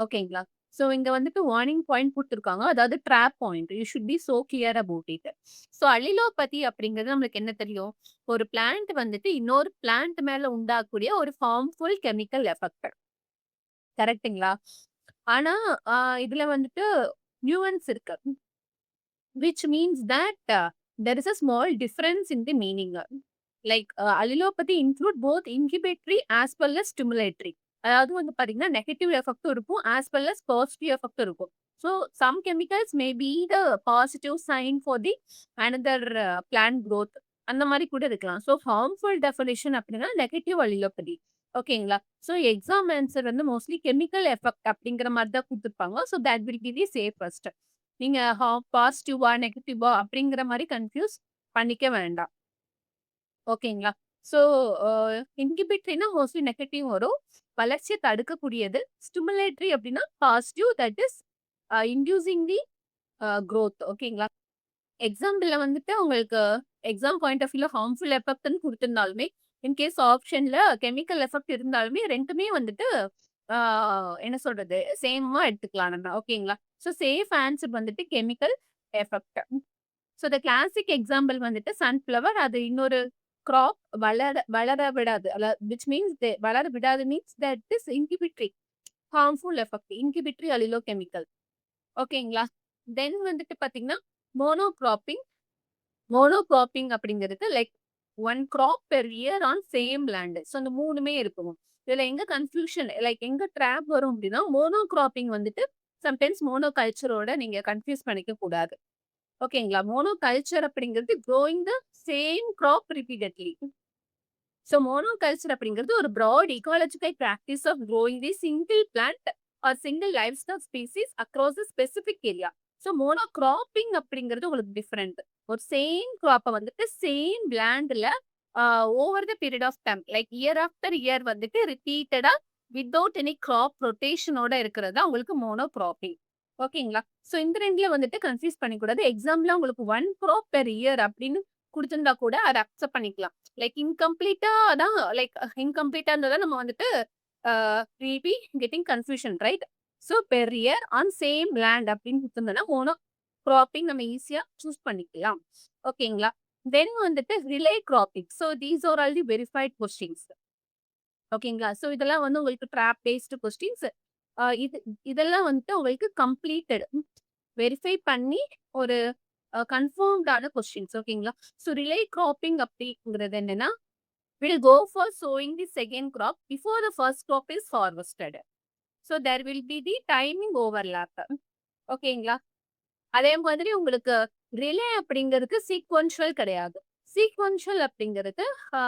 ஓகேங்களா? ஸோ இங்க வந்துட்டு வார்னிங் பாயிண்ட் கொடுத்துருக்காங்க. அதாவது trap point. You should be so clear about it. So allelopathy அப்படிங்கிறது நம்மளுக்கு என்ன தெரியும்? ஒரு பிளான்ட் வந்துட்டு இன்னொரு பிளான்ட் மேல உண்டாகக்கூடிய ஒரு ஹார்ம்ஃபுல் கெமிக்கல் எஃபெக்ட். கரெக்ட்டுங்களா? ஆனா இதுல வந்துட்டு நியூவன்ஸ் இருக்கு. which means that there is a small difference in the meaning. Like allelopathy include both inhibitory as well as stimulatory. அதாவது வந்து பாத்தீங்கன்னா நெகட்டிவ் எஃபெக்டும் இருக்கும் as well as பாசிட்டிவ் எஃபெக்டும் இருக்கும். So some chemicals may be the positive sign for the another plant growth அந்த மாதிரி கூட இருக்கலாம். ஸோ ஹார்ம்ஃபுல் டெஃபினேஷன் அப்படின்னா நெகட்டிவ் allelopathy. ஓகேங்களா? ஸோ எக்ஸாம் ஆன்சர் வந்து மோஸ்ட்லி கெமிக்கல் எஃபெக்ட் அப்படிங்கிற மாரி தான் குடுத்துருப்பாங்க. So that will be the safest. நீங்க பாசிட்டிவா, நெகட்டிவா அப்படிங்கிற மாரி கன்ஃப்யூஸ் பண்ணிக்க வேண்டாம். ஓகேங்களா? ஸோ அ இன்ஹிபிட்டரின்னா மோஸ்ட்லி நெகட்டிவ் வரும். வளர்ச்சிய தடுக்கக்கூடியது. ஸ்டிமுலேட்டரி அப்படின்னா positive that is inducing the growth. ஓகேங்களா? எக்ஸாம்பிள்ல வந்துட்டு உங்களுக்கு எக்ஸாம் பாயிண்ட் ஆஃப் வியூல ஹார்ம்ஃபுல் எஃபெக்ட்ன்னு குடுத்திருந்தாலுமே, இன் கேஸ் ஆப்ஷன்ல கெமிக்கல் எஃபெக்ட் இருந்தாலுமே 2மே வந்துட்டு ஆ என்ன சொல்றது? சேமா எடுத்துக்கலாம் நம்ம. ஓகேங்களா? ஸோ சேஃப் ஆன்சர் வந்துட்டு chemical effect. So the classic example வந்துட்டு சன்ஃப்ளவர். அது இன்னொரு கிராப் வளர வளர விடாது. விச் மீன்ஸ் வளர விடாது means that is inhibitory harmful effect. Inhibitory allelochemical. ஓகேங்களா? தென் வந்துட்டு பார்த்தீங்கன்னா, மோனோகிராப்பிங். மோனோகிராப்பிங் அப்படிங்கிறது like one crop per year on same land. So அந்த 3மே இருக்கணும். இதுல எங்க கன்ஃப்யூஷன் லைக் எங்க ட்ராப் வரும் அப்படின்னா, மோனோகிராப்பிங் வந்துட்டு சம்டைம்ஸ் மோனோ கல்ச்சரோட நீங்க கன்ஃப்யூஸ் பண்ணிக்க கூடாது. ஓகேங்களா? மோனோ கல்ச்சர் அப்படிங்கிறது growing the same crop repeatedly. So monoculture அப்படிங்கிறது ஒரு broad ecological practice of growing the single plant or single livestock species across the specific area. So monocropping அப்படிங்கிறது உங்களுக்கு different. ஒரு same கிராப்பை வந்துட்டு same லேண்ட்ல over the period of time like year after year வந்துட்டு ரிப்பீட்டடா without any graph ரொட்டேஷனோட இருக்கிறது தான் உங்களுக்கு மோனோ கிராப்பிங். ஓகேங்களா? ஸோ இந்த ரெண்டுல வந்துட்டு கன்ஃபியூஸ் பண்ணிக்கூடாது. எக்ஸாம்ல உங்களுக்கு ஒன் கிராப் பெர் இயர் அப்படின்னு குடுத்திருந்தா கூட அத அக்செப்ட் பண்ணிக்கலாம். லைக் இன்கம்ப்ளீட்டா தான் லைக் இன்கம்ப்ளீட்டா இருந்தா தான் நம்ம வந்துட்டு a will be getting confusion right? So per year on same land அப்படின்னு குடுத்திருந்தோம்னா, மோனோ கிராப்பிங் நம்ம ஈஸியா சூஸ் பண்ணிக்கலாம். ஓகேங்களா? தென் வந்துட்டு relay cropping. So these are all the verified questions. ஓகேங்களா? ஸோ இதெல்லாம் வந்து உங்களுக்கு ட்ராப் பேஸ்டு கொஸ்டின்ஸ். இது இதெல்லாம் வந்துட்டு உங்களுக்கு கம்ப்ளீட்டட் வெரிஃபை பண்ணி ஒரு கன்ஃபர்ம்டான கொஸ்டின்ஸ். ஓகேங்களா? ஸோ ரிலே கிராப்பிங் அப்படிங்கிறது என்னன்னா, will go for sowing the second crop before the first crop is harvested. So there will be the timing overlap. ஓகேங்களா? அதே மாதிரி உங்களுக்கு ரிலே அப்படிங்கிறதுக்கு சீக்வென்ஷியல் கிடையாது. சீக்வென்ஷியல் அப்படிங்கிறது அ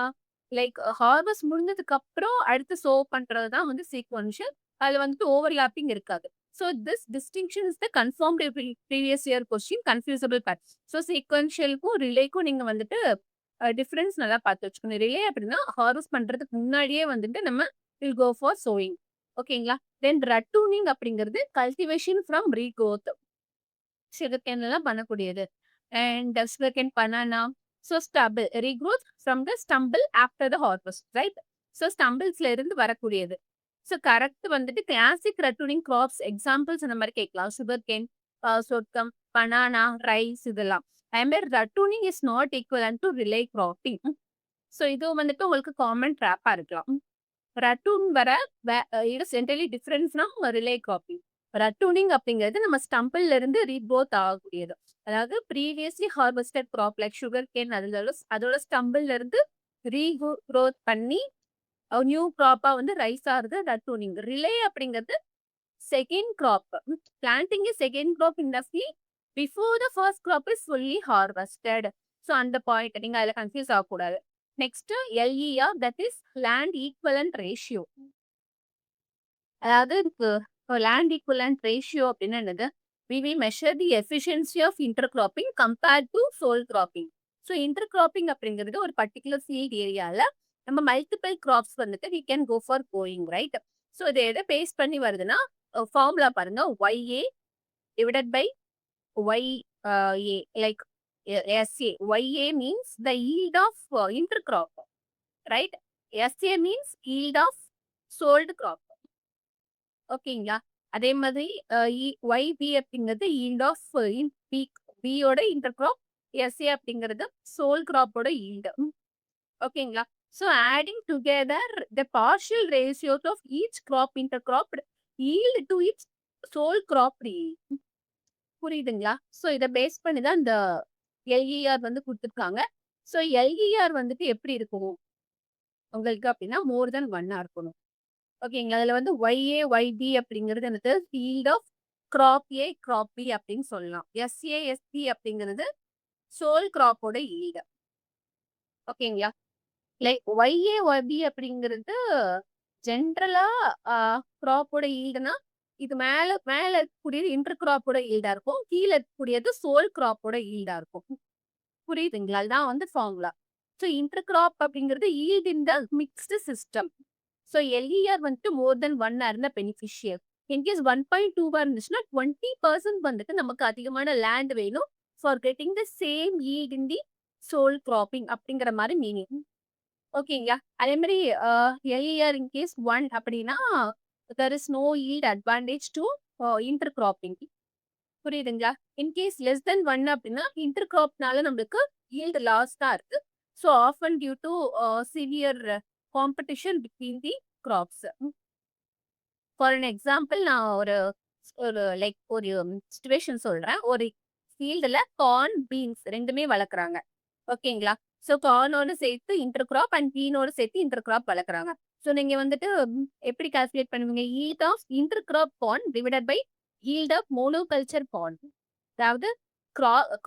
லைக் ஹார்வெஸ்ட் முடிஞ்சதுக்கு அப்புறம் அடுத்து சோ பண்றது தான் வந்து சீக்வென்ஷியல். அதுல வந்துட்டு ஓவர்லாப்பிங் இருக்காது. So this distinction is the confirmed previous year question confusable part. So சீக்வென்ஷியலுக்கும் ரிலேக்கும் நீங்க வந்துட்டு டிஃபரன்ஸ் நல்லா பார்த்து வச்சுக்கணும். ரிலே அப்படின்னா ஹார்வெஸ்ட் பண்றதுக்கு முன்னாடியே வந்துட்டு நம்ம வில் கோ ஃபார் சோயிங். ஓகேங்களா? தென் ரட்டூனிங் அப்படிங்கிறது கல்டிவேஷன் ஃப்ரம் ரீக்ரோத். சுகர்கேன்லாம் பண்ணக்கூடியது. And sugarcane banana. So stubble regrowth from the stumble after the harvest right? So ஸ்டம்பிள்ஸ்ல இருந்து வரக்கூடியது. ஸோ கரெக்ட் வந்துட்டு கிளாசிக் ரட்டூனிங் கிராப்ஸ் எக்ஸாம்பிள்ஸ் இந்த மாதிரி கேட்கலாம். சுகர்கேன், சொர்க்கம், பனானா, ரைஸ் இதெல்லாம். அதே மாதிரி ratooning is not equivalent to relay cropping. So இது வந்துட்டு உங்களுக்கு காமன் ட்ராப்பா இருக்கலாம். ரட்டூன் வர it is entirely different from relay cropping. Ratooning அப்படிங்கிறது நம்ம ஸ்டம்பிள்ல இருந்து ரீக்ரோத் ஆகக்கூடியது. அதாவது previously harvested crop like sugarcane அதோட ஸ்டம்பிள்ல இருந்து ரீக்ரோத் பண்ணி நியூ கிராப்பா வந்து ரைஸ் ஆகுது ரட்டூனிங். ரிலே அப்படிங்கிறது second crop. Planting is second crop in the field before the first crop is fully harvested. So அந்த பாயிண்ட் நீங்க அதில் கன்ஃபியூஸ் ஆகக்கூடாது. Next LER that is land equivalent ratio. அதாவது லேண்ட் ஈக்குவலன்ட் ரேஷியோ அப்படின்னு என்னது? We will measure the efficiency of intercropping compared to sole cropping. So intercropping அப்படிங்கிறது ஒரு particular field ஏரியால நம்ம மல்டிபிள் கிராப்ஸ் வந்துட்டு we can go for growing right? So இதை எதை பேஸ் பண்ணி வருதுன்னா ஃபார்முலா பாருங்க YA divided by YA like SA. YA means the yield of intercrop, right? SA means yield of sold crop. ஓகேங்களா? அதே மாதிரி YB அப்படிங்கிறது ஈல்ட் ஆஃப் பியோட இன்டர் கிராப். எஸ்ஏ அப்படிங்கிறது சோல் கிராப்போட ஈல்டு. ஓகேங்களா? So adding together the partial ratios of each crop inter graph yield to its sole crop yield. புரியுதுங்களா? So இதை பேஸ் பண்ணி தான் இந்த எல்இஆர் வந்து கொடுத்துருக்காங்க. ஸோ எல்இஆர் வந்துட்டு எப்படி இருக்கும் உங்களுக்கு அப்படின்னா மோர் தென் 1 இருக்கணும். ஓகேங்களா? அதுல வந்து YA, YB அப்படிங்கிறது என்னது? Field of crop A, crop B அப்படின்னு சொல்லலாம். SA, SB அப்படிங்கிறது சோல் கிராப்போட ஈல்டு. ஓகேங்களா? லைக் YA, YB அப்படிங்கிறது ஜென்ரலா கிராப்போட ஈல்டுனா, இது மேல மேல இருக்கக்கூடியது இன்டர் கிராப்போட ஈல்டா இருக்கும். கீழ இருக்கக்கூடியது சோல் கிராப்போட ஈல்டா இருக்கும். புரியுதுங்களா? அதுதான் வந்து ஃபார்முலா. ஸோ இன்டர் கிராப் அப்படிங்கிறது ஈல்ட் இன் த மிக்ஸ்டு சிஸ்டம். ஸோ எல்இஆர் வந்துட்டு மோர் தென் 1 இருந்தா பெனிஃபிஷியல். இன்கேஸ் 1.2 இருந்துச்சுன்னா 20% வந்துட்டு நமக்கு அதிகமான லேண்ட் வேணும் for getting the same yield in the sole cropping அப்படிங்கிற மாரி மீனிங். ஓகேங்களா? அதே மாரி எல்இஆர் இன்கேஸ் 1 அப்படின்னா, there is no yield advantage to inter cropping. புரியுதுங்களா? இன்கேஸ் லெஸ் தென் 1 அப்படின்னா, இன்டர் கிராப்னால நம்மளுக்கு ஈல்ட் லாஸ் தான் இருக்கு. So often due to severe competition between the crops. For an example நான் ஒரு ஒரு லைக் ஒரு சிச்சுவேஷன் சொல்றேன். ஒரு ஃபீல்டுல கார்ன், பீன்ஸ் 2மே வளர்க்குறாங்க. ஓகேங்களா? ஸோ கார்னோட சேர்த்து இன்டர் கிராப் அண்ட் பீனோட சேர்த்து இன்டர் கிராப் வளர்க்குறாங்க. ஸோ நீங்க வந்துட்டு எப்படி கால்குலேட் பண்ணுவீங்க? Yield of intercrop corn divided by yield of monoculture corn. அதாவது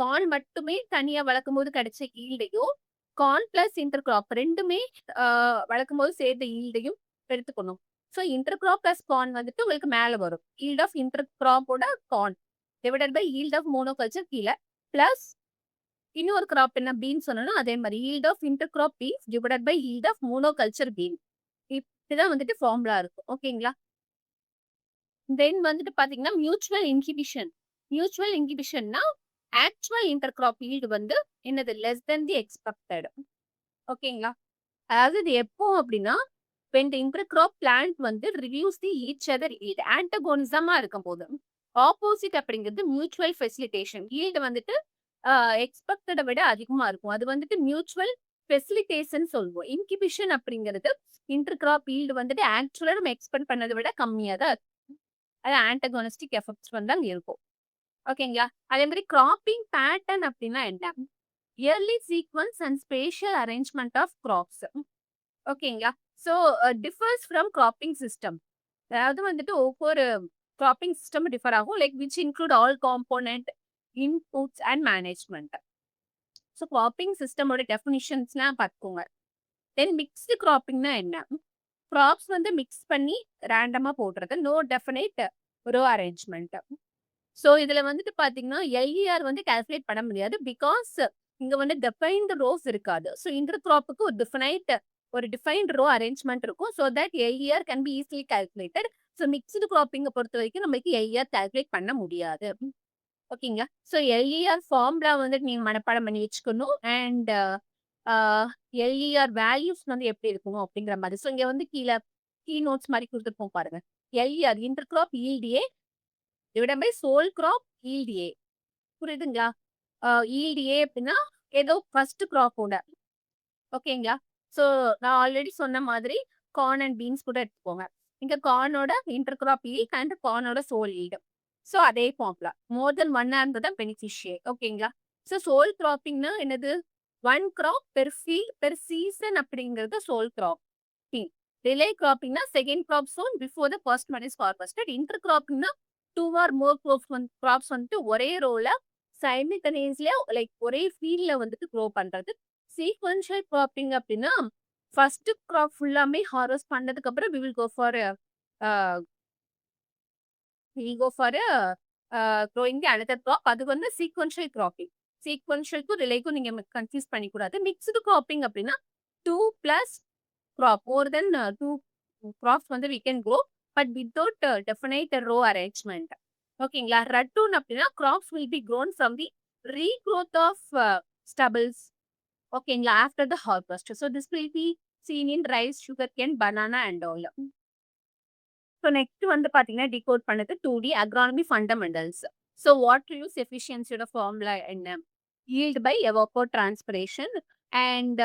கார்ன் மட்டுமே தனியா வளர்க்கும்போது கிடைச்ச ஈல்டையும், கார்ன் பிளஸ் இன்டர் கிராப் 2மே வளர்க்கும்போது சேர்த்த ஈல்டையும் எடுத்துக்கணும். So intercrop plus corn வந்துட்டு உங்களுக்கு மேல வரும். ஈல்ட் ஆஃப் இன்டர் கிராப்போட corn divided by yield of monoculture கீழ. பிளஸ் இன்னொரு கிராப் என்ன பீன் சொன்னோம்னா, அதே மாரி yield of intercrop beans divided by yield of monoculture been. இப்படிதான் வந்துட்டு ஃபார்முலா இருக்கும். ஓகேங்களா? தென் வந்துட்டு பாத்தீங்கன்னா, மியூச்சுவல் இன்ஹிபிஷன். மியூச்சுவல் இன்ஹிபிஷன்னா, ஆக்சுவல் இன்டர் கிராப் ஈல்டு வந்து என்னது? Less than the expected. ஓகேங்களா? அதாவது இது எப்போ அப்படின்னா, when the intercrop plant வந்து reduce the each other yield. ஆன்டகோனிசமா இருக்கும்போது. ஆப்போசிட் அப்படிங்கிறது மியூச்சுவல் ஃபெசிலிட்டேஷன். ஈல்டு வந்துட்டு எக்ஸ்பெக்டட விட அதிகமா இருக்கும். அது வந்துட்டு மியூச்சுவல் ஃபெசிலிட்டேஷன் சொல்லுவோம். இன்கிபிஷன் அப்படிங்கிறது இன்டர் கிராப் ஈல்டு வந்துட்டு ஆக்சுவலா நம்ம எக்ஸ்பெக்ட் பண்ணதை விட கம்மியா தான் இருக்கும். அது ஆன்டகோனிஸ்டிக் எஃபெக்ட்ஸ் வந்து அங்க இருக்கும். ஓகேங்களா? அதே மாதிரி கிராப்பிங் பேட்டர்ன் அப்படின்னா என்ன? Yearly sequence and spatial arrangement of crops. ஓகேங்களா? So differs from cropping system. அதாவது வந்துட்டு ஒவ்வொரு கிராப்பிங் சிஸ்டம் டிஃபர் ஆகும். Like which include all component, inputs and management. So cropping சிஸ்டமோட டெஃபினிஷன்ஸ்லாம் பார்த்துக்கோங்க. தென் மிக்ஸ்டு கிராப்பிங்னா என்ன? கிராப்ஸ் வந்து மிக்ஸ் பண்ணி ரேண்டமா போடுறது. No definite row arrangement. So இதுல வந்துட்டு பாத்தீங்கன்னா எல்இஆர் வந்து கால்குலேட் பண்ண முடியாது. பிகாஸ் இங்க வந்து டெஃபைன்டு ரோஸ் இருக்காது. ஸோ இன்டர் கிராப்புக்கு ஒரு டிஃபைன்ட் ரோ அரேஞ்ச்மெண்ட் இருக்கும். So that LER can be easily calculated. So mixed கிராப்பிங்கை பொறுத்த வரைக்கும் நமக்கு எல்இஆர் கால்குலேட் பண்ண முடியாது. ஓகேங்களா? ஸோ எல்இஆர் ஃபார்முலா வந்துட்டு நீங்க மனப்பாடம் பண்ணி வச்சுக்கணும். அண்ட் எல்இஆர் வேல்யூஸ் வந்து எப்படி இருக்கணும் அப்படிங்கிற மாதிரி. ஸோ இங்க வந்து கீ நோட்ஸ் மாதிரி கொடுத்துருப்போம் பாருங்க. LER intercrop yield A divided by sole crop yield A. புரியுதுங்களா? ஈல்டிஏ அப்படின்னா ஏதோ ஃபர்ஸ்ட் கிராப்போட. ஓகேங்களா? ஸோ நான் ஆல்ரெடி சொன்ன மாதிரி கார்ன் அண்ட் பீன்ஸ் கூட எடுத்துக்கோங்க. இங்க கார்னோட இன்டர் கிராப் ஈல்ட் அண்ட் கார்னோட சோல் ஈல்டு. ஸோ அதே ஃபார்முலா. மோர் தென் 1 இருந்தது பெனிஃபிஷியல். ஓகேங்களா? ஸோ சோல் கிராப்பிங்னா என்னது? 1 கிராப் பெர் சீசன் அப்படிங்கிறது சோல் கிராப்பிங். ரிலே கிராப்பிங்னா second crop sown before the first one is harvested. இன்டர் கிராப்பிங்னா 2 ஆர் மோர் கிராப்ஸ் வந்துட்டு ஒரே ரோல சைமில்டேனியஸ்லியா லைக் ஒரே ஃபீல்ட்ல வந்துட்டு க்ரோ பண்றது. சீக்வென்ஷியல் கிராப்பிங் அப்படின்னா ஃபர்ஸ்ட் கிராப் ஃபுல்லாமே ஹார்வெஸ்ட் பண்ணதுக்கு அப்புறம் we will go for growing the another crop. அது வந்து சீக்வென்ஷியல் கிராப்பிங். சீக்வென்ஷியலுக்கும் ரிலேக்கும் நீங்க கன்ஃபியூஸ் பண்ணிக்கூடாது. மிக்ஸ்டு கிராப்பிங் அப்படின்னா 2 plus crop more than 2 crops வந்து we can grow but without definite row arrangement. ஓகேங்களா? ரட்டூன் அப்படின்னா crops will be grown from the regrowth of stubbles. ஓகேங்களா? after the harvest. So this will be seen in rice, sugarcane, banana and all. So next வந்து பார்த்தீங்கன்னா decode பண்ணது 2D agronomy fundamentals. So water use எஃபிஷியன்சியோட formula என்ன? Yield by evapotranspiration and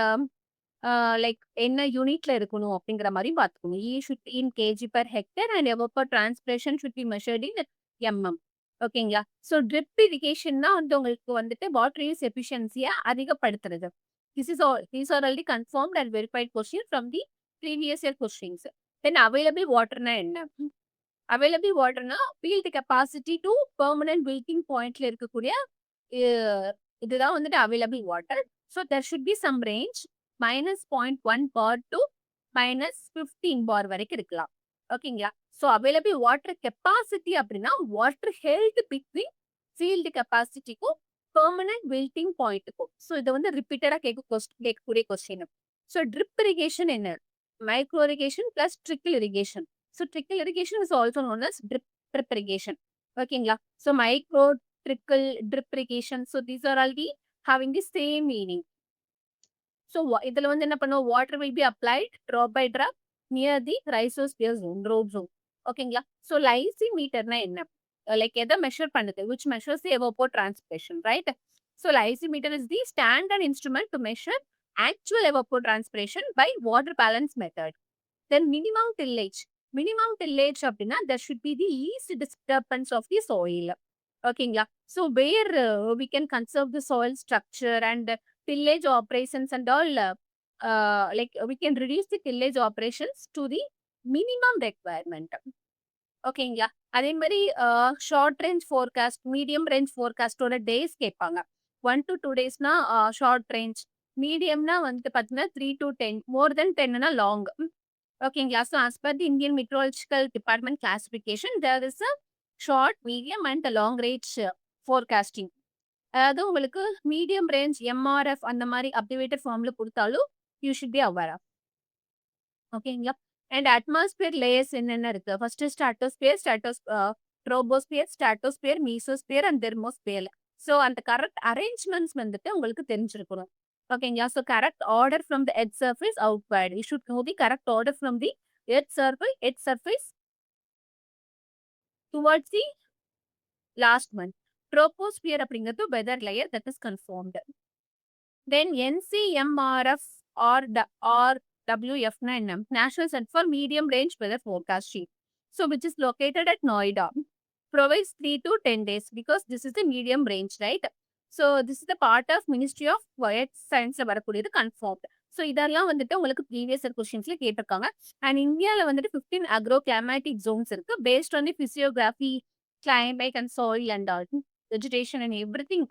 like என்ன யூனிட்ல இருக்கணும் அப்படிங்கிற மாதிரி பார்த்துக்கணும். Should in kg per hectare and evapotranspiration should be measured in mm. ஓகேங்களா? ஸோ ட்ரிப் இரிகேஷன் தான் வந்து உங்களுக்கு வந்துட்டு வாட்டர் யூஸ் எஃபிஷியன்சியை அதிகப்படுத்துறது. These are already confirmed and verified question from the previous year questions. Then available waterனா என்ன? Available வாட்டர்னா field capacity to permanent wilting பாயிண்ட்ல இருக்கக்கூடிய இதுதான் வந்துட்டு available water. So there should be some range -0.1 bar to -15 bar வரைக்கும் இருக்கலாம். ஓகேங்களா? ஸோ அவைலபிள் வாட்டர் கெப்பாசிட்டி அப்படின்னா, வாட்டர் ஹெல்ட் பிட்வீன் ஃபீல்டு கெப்பாசிட்டிக்கும், பெர்மனன்ட் வில்ட்டிங் பாயிண்ட்டுக்கும். ஸோ இத வந்து ரிப்பீட்டடா கேட்கக்கூடிய கொஸ்டின். ஸோ ட்ரிப் இரிகேஷன் என்ன? Micro irrigation plus trickle irrigation. So trickle irrigation is also known as drip irrigation. ஓகேங்களா? So micro, trickle, drip irrigation. So these are all the having the same meaning. So இதுல வந்து என்ன பண்ணுவோம்? Water will be applied drop by drop near the rhizosphere zone, root zone. ஓகேங்களா? So லைசிமீட்டர்னா என்ன? Like எதை measure பண்ணுது? Which measures the evapotranspiration, right? So lysimeter is the standard instrument to measure actual evapotranspiration by water balance method. Then minimum tillage. Minimum tillage அப்படின்னா there should be the least disturbance of the soil. ஓகேங்களா? So where we can conserve the soil structure and tillage operations and all, like we can reduce the tillage operations to the minimum requirement. ஓகேங்களா? அதே மாரி short range forecast, medium range ஃபோர்காஸ்ட்டோட days கேட்பாங்க. 1 to 2 டேஸ்னா short range. மீடியம்னா வந்துட்டு பார்த்தீங்கன்னா 3 to 10. More than 10னா லாங். ஓகேங்களா? So as per the Indian Meteorological Department classification there is a short, medium and long range forecasting. அதாவது உங்களுக்கு மீடியம் ரேஞ்ச் எம்ஆர்எஃப் அந்த மாரி அப்ரிவேட்டட் ஃபார்ம்ல குடுத்தாலும் you should be aware of. ஓகேங்களா? அண்ட் அட்மாஸ்பியர் லேயர்ஸ் என்னென்ன இருக்கு? First troposphere, stratosphere, mesosphere and thermosphere. So அந்த கரெக்ட் அரேஞ்ச்மெண்ட்ஸ் வந்துட்டு உங்களுக்கு தெரிஞ்சிருக்கணும். ஓகேங்களா? So correct order from the earth surface outward. You should know the correct order from the earth surface towards the last one. Troposphere அப்படிங்கிறது weather layer that is confirmed. Then NCMRF or RWF னா என்ன? National Center for Medium Range Weather Forecasting. So which is located at Noida. Provides 3 to 10 days because this is the medium range, right? So this is the part of Ministry of Earth Science வரக்கூடியது confirmed. So இதெல்லாம் வந்துட்டு உங்களுக்கு previous year கொஸ்டின்ஸ்ல கேட்டிருக்காங்க. And இந்தியாவில் வந்துட்டு 15 agro climatic zones இருக்கு based on the physiography, climate and soil and all, vegetation and everything.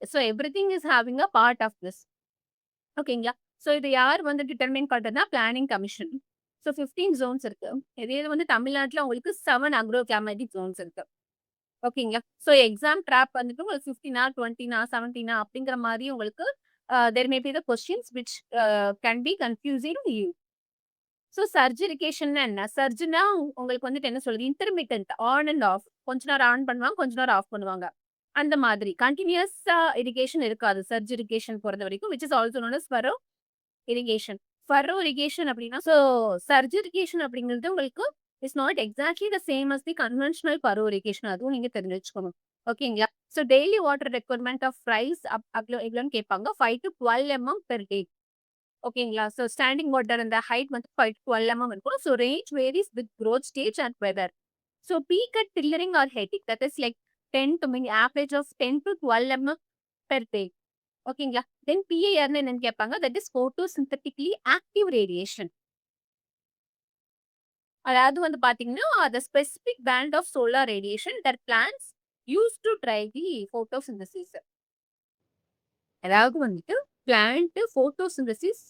So everything is having a part of this. ஓகேங்களா? So இது யார் வந்து டிட்டர்மைன் பண்றதுன்னா பிளானிங் கமிஷன். ஸோ 15 ஜோன்ஸ் இருக்கு. இதே வந்து தமிழ்நாட்டுல உங்களுக்கு 7 அக்ரோ கிளைமேட்டிக் ஜோன்ஸ் இருக்கு. ஓகேங்களா? ஸோ எக்ஸாம் ட்ராப் வந்துட்டு உங்களுக்கு 15ஆ, 20ஆ, 17ஆ அப்படிங்கிற மாதிரி உங்களுக்கு there may be the questions which can be confusing you. So surge இரிகேஷன்னா என்ன? சர்ஜ்னா உங்களுக்கு வந்துட்டு என்ன சொல்றது? Intermittent, on and off. கொஞ்ச நேரம் ஆன் பண்ணுவாங்க, கொஞ்ச நேரம் ஆஃப் பண்ணுவாங்க. அந்த மாதிரி கண்டினியூஸா இரிகேஷன் இருக்காது சர்ஜ் இரிகேஷன் பொறுத்த வரைக்கும், which is also known as furrow irrigation. Furrow irrigation அப்படின்னா, ஸோ சர்ஜ் இரிகேஷன் அப்படிங்கிறது உங்களுக்கு is not exactly the same as the conventional furrow irrigation. அதுவும் நீங்க தெரிஞ்சு வச்சுக்கணும். ஓகேங்களா? So daily water requirement of rice எவ்வளோன்னு கேட்பாங்க. 5 to 12 mm பெர் டே. ஓகேங்களா? ஸோ ஸ்டாண்டிங் வாட்டர் அந்த ஹைட் வந்து 5 to 12 mm இருக்கும். So range varies with growth stage and weather. So peak at tillering or heading that is like 10 to mean average of 10 to 12 mm per day. ஓகேங்களா? தென் PIRன்னு என்னன்னு கேட்பாங்க. That is photosynthetically active radiation. அதாவது வந்து பாத்தீங்கன்னா the specific band of solar radiation that plants use to drive the photosynthesis. அதாவது வந்துட்டு plant photosynthesis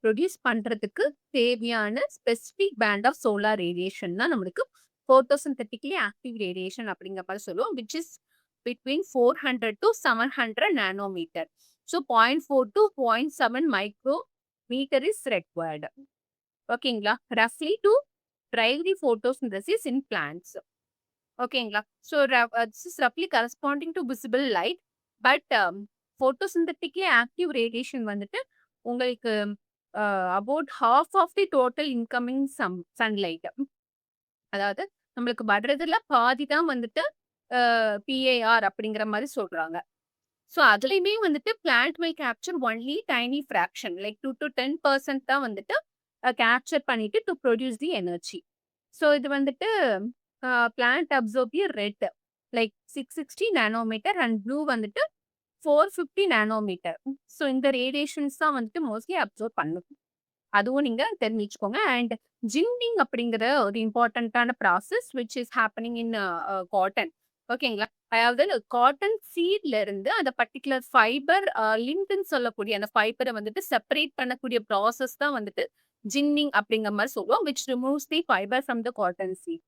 produce பண்றதுக்கு தேவையான specific band of solar radiation தான் நம்மளுக்கு photosynthetically active radiation அப்படிங்கிற மாதிரி சொல்லுவோம், which is between 400 to 700 nanometer. So 0.4 to 0.7 micrometer is required. ஓகேங்களா? roughly to drive the photosynthesis in plants. ஓகேங்களா? So this is roughly corresponding to visible light, but photosynthetically active radiation வந்துட்டு உங்களுக்கு about half of the total incoming sunlight. அதாவது நம்மளுக்கு வர்றதுல பாதி தான் வந்துட்டு PIR அப்படிங்கிற மாதிரி சொல்றாங்க. ஸோ அதுலயுமே வந்துட்டு plant will capture only tiny fraction like 2 to 10% தான் வந்துட்டு கேப்சர் பண்ணிட்டு to produce the energy. So இது வந்துட்டு plant observe red like 660 nanometre and blue வந்துட்டு 450 நானோமீட்டர். ஸோ இந்த ரேடியேஷன்ஸ் தான் வந்துட்டு மோஸ்ட்லி அப்சர்வ் பண்ணும். அதுவும் நீங்க தெரிஞ்சுக்கோங்க. அண்ட் ஜிண்டிங் அப்படிங்கிற ஒரு இம்பார்ட்டன்டான process which is happening in cotton. ஓகேங்களா? அதாவது காட்டன் சீட்ல இருந்து அந்த பர்டிகுலர் ஃபைபர் லிண்ட்ன்னு சொல்லக்கூடிய அந்த ஃபைபரை வந்துட்டு செப்பரேட் பண்ணக்கூடிய ப்ராசஸ் தான் வந்துட்டு ஜின்னிங் அப்படிங்கிற மாதிரி சொல்லுவோம், which removes the fiber from the cotton seed.